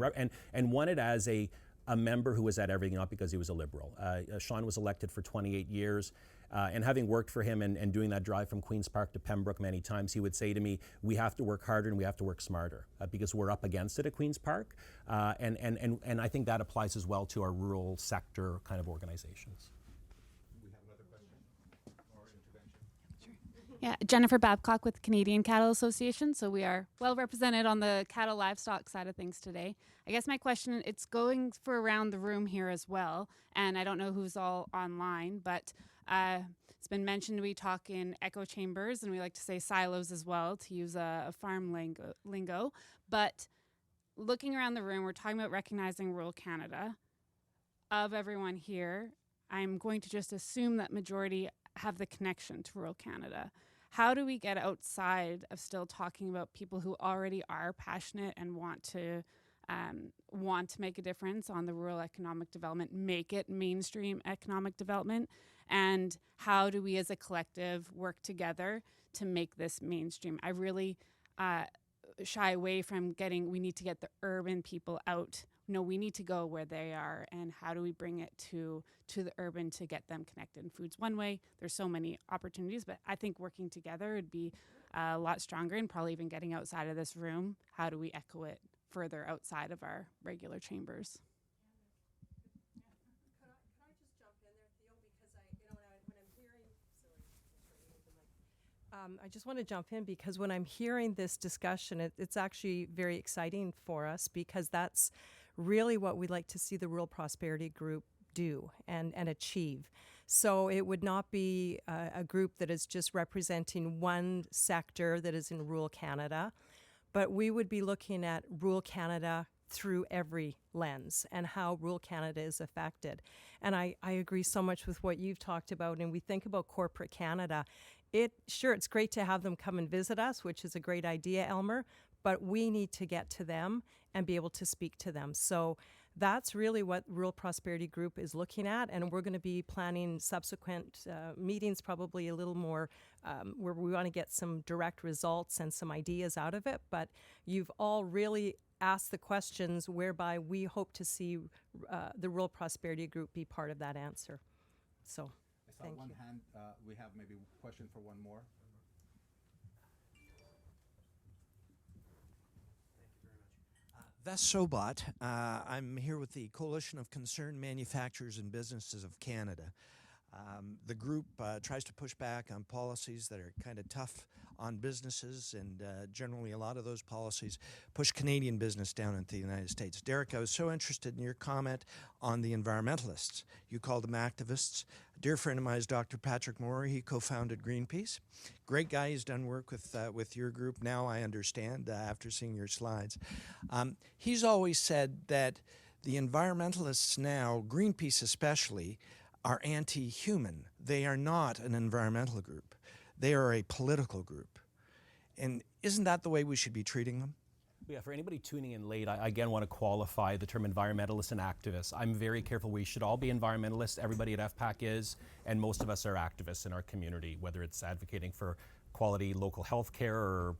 and won it as a member who was at everything, not because he was a Liberal. Sean was elected for 28 years, and having worked for him and doing that drive from Queen's Park to Pembroke many times, he would say to me, we have to work harder and we have to work smarter because we're up against it at Queen's Park. And I think that applies as well to our rural sector kind of organizations. Yeah, Jennifer Babcock with Canadian Cattle Association. So we are well represented on the cattle livestock side of things today. I guess my question, it's going for around the room here as well, and I don't know who's all online, but it's been mentioned we talk in echo chambers, and we like to say silos as well, to use a farm lingo. But looking around the room, we're talking about recognizing rural Canada. Of everyone here, I'm going to just assume that majority have the connection to rural Canada. How do we get outside of still talking about people who already are passionate and want to make a difference on the rural economic development, make it mainstream economic development? And how do we as a collective work together to make this mainstream? I really, shy away from we need to get the urban people out. No, we need to go where they are, and how do we bring it to the urban to get them connected? And food's one way. There's so many opportunities, but I think working together would be a lot stronger, and probably even getting outside of this room. How do we echo it further outside of our regular chambers? I just want to jump in because when I'm hearing this discussion, it's actually very exciting for us because that's really what we'd like to see the Rural Prosperity Group do and achieve. So it would not be a group that is just representing one sector that is in rural Canada, but we would be looking at rural Canada through every lens and how rural Canada is affected. And I agree so much with what you've talked about. And we think about corporate Canada. It's great to have them come and visit us, which is a great idea, Elmer, but we need to get to them and be able to speak to them. So that's really what Rural Prosperity Group is looking at, and we're going to be planning subsequent meetings, probably a little more where we want to get some direct results and some ideas out of it. But you've all really asked the questions whereby we hope to see the Rural Prosperity Group be part of that answer. So. I saw one hand. We have maybe a question for one more. Ves Sobot. I'm here with the Coalition of Concerned Manufacturers and Businesses of Canada. The group tries to push back on policies that are kind of tough on businesses, and generally a lot of those policies push Canadian business down into the United States. Derek, I was so interested in your comment on the environmentalists. You called them activists. A dear friend of mine is Dr. Patrick Moore. He co-founded Greenpeace. Great guy. He's done work with your group now, I understand, after seeing your slides. He's always said that the environmentalists now, Greenpeace especially, are anti-human. They are not an environmental group. They are a political group. And isn't that the way we should be treating them? Yeah, for anybody tuning in late, I again want to qualify the term environmentalist and activist. I'm very careful. We should all be environmentalists. Everybody at FPAC is, and most of us are activists in our community, whether it's advocating for quality local health care or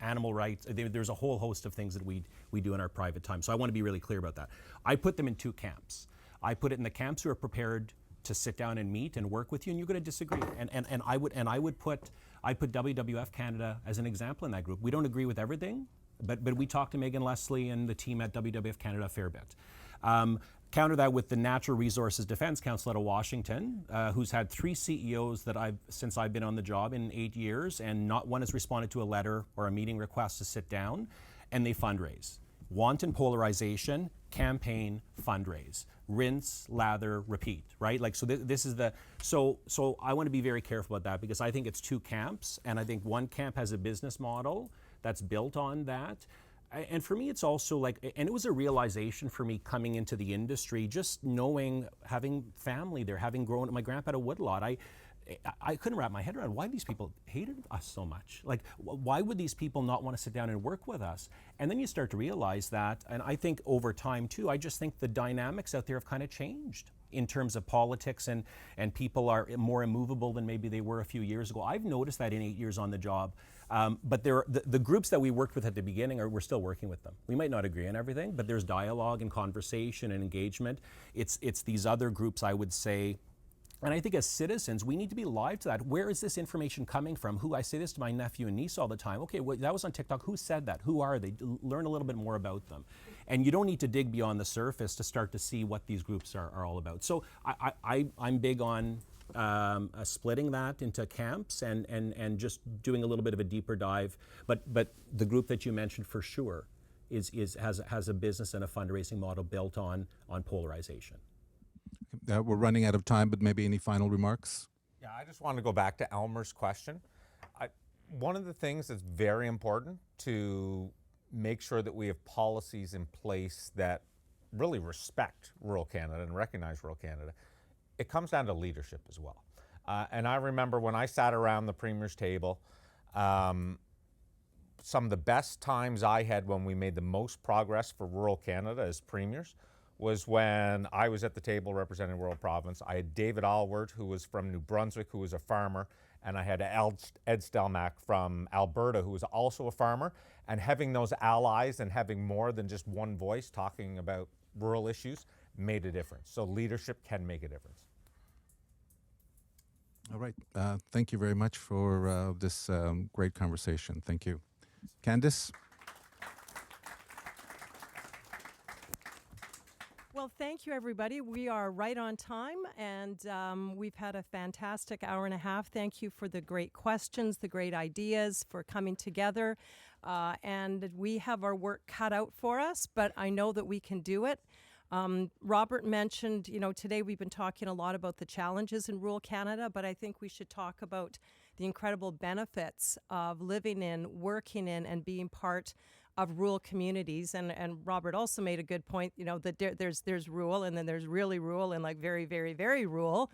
animal rights. There's a whole host of things that we do in our private time. So I want to be really clear about that. I put them in two camps. I put it in the camps who are prepared to sit down and meet and work with you, and you're going to disagree. And I'd put WWF Canada as an example in that group. We don't agree with everything, but we talked to Megan Leslie and the team at WWF Canada a fair bit. Counter that with the Natural Resources Defense Council out of Washington, who's had 3 CEOs since I've been on the job in 8 years, and not one has responded to a letter or a meeting request to sit down, and they fundraise. Wanton polarization, campaign, fundraise. Rinse, lather, repeat, right? Like, so this is so I want to be very careful about that, because I think it's two camps, and I think one camp has a business model that's built on that. And for me, it's also like, and it was a realization for me coming into the industry, just knowing, having family there, having grown, my grandpa had a woodlot. I couldn't wrap my head around why these people hated us so much. Like, why would these people not want to sit down and work with us? And then you start to realize that, and I think over time too, I just think the dynamics out there have kind of changed in terms of politics, and people are more immovable than maybe they were a few years ago. I've noticed that in 8 years on the job. But the groups that we worked with at the beginning, we're still working with them. We might not agree on everything, but there's dialogue and conversation and engagement. It's these other groups, I would say. And I think as citizens, we need to be live to that. Where is this information coming from? I say this to my nephew and niece all the time. Okay, that was on TikTok. Who said that? Who are they? Learn a little bit more about them. And you don't need to dig beyond the surface to start to see what these groups are all about. So I'm big on splitting that into camps and just doing a little bit of a deeper dive. But the group that you mentioned for sure has a business and a fundraising model built on polarization. We're running out of time, but maybe any final remarks? Yeah, I just want to go back to Elmer's question. One of the things that's very important to make sure that we have policies in place that really respect rural Canada and recognize rural Canada, it comes down to leadership as well. And I remember when I sat around the Premier's table, some of the best times I had when we made the most progress for rural Canada as Premiers was when I was at the table representing rural province. I had David Alward, who was from New Brunswick, who was a farmer, and I had Ed Stelmach from Alberta, who was also a farmer, and having those allies and having more than just one voice talking about rural issues made a difference. So leadership can make a difference. All right. Thank you very much for this great conversation. Thank you. Candice? Well, thank you, everybody. We are right on time, and we've had a fantastic hour and a half. Thank you for the great questions, the great ideas, for coming together. And we have our work cut out for us, but I know that we can do it. Robert mentioned, today we've been talking a lot about the challenges in rural Canada, but I think we should talk about the incredible benefits of living in, working in, and being part of rural communities. And Robert also made a good point, that there's rural, and then there's really rural, and like very, very, very rural.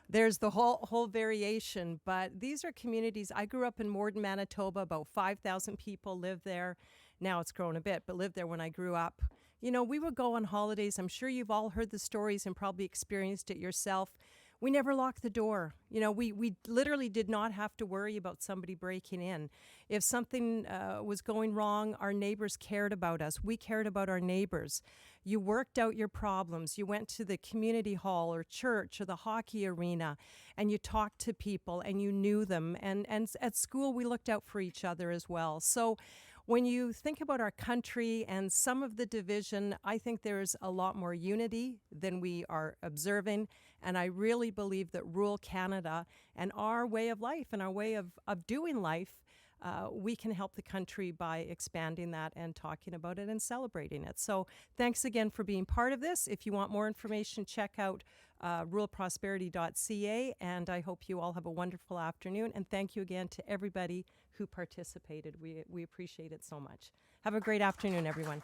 There's the whole variation, but these are communities. I grew up in Morden, Manitoba. About 5,000 people live there. Now it's grown a bit, but lived there when I grew up. We would go on holidays. I'm sure you've all heard the stories and probably experienced it yourself. We never locked the door. We literally did not have to worry about somebody breaking in. If something was going wrong, our neighbors cared about us. We cared about our neighbors. You worked out your problems. You went to the community hall or church or the hockey arena, and you talked to people and you knew them. And at school, we looked out for each other as well. So when you think about our country and some of the division, I think there's a lot more unity than we are observing. And I really believe that rural Canada and our way of life and our way of doing life, we can help the country by expanding that and talking about it and celebrating it. So thanks again for being part of this. If you want more information, check out ruralprosperity.ca, and I hope you all have a wonderful afternoon. And thank you again to everybody who participated. We appreciate it so much. Have a great afternoon, everyone.